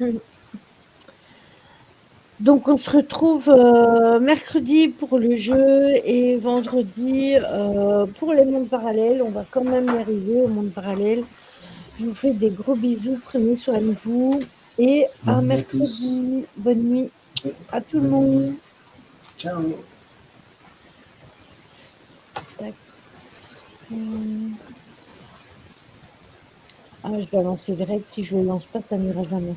Donc on se retrouve mercredi pour le jeu et vendredi pour les mondes parallèles. On va quand même y arriver au monde parallèle. Je vous fais des gros bisous, prenez soin de vous et à Bonne nuit à tous. mercredi. Bonne nuit à tout le Bonne nuit. monde. Ciao. Tac. Ah, je dois lancer le raid. Si je le lance pas, ça n'ira jamais.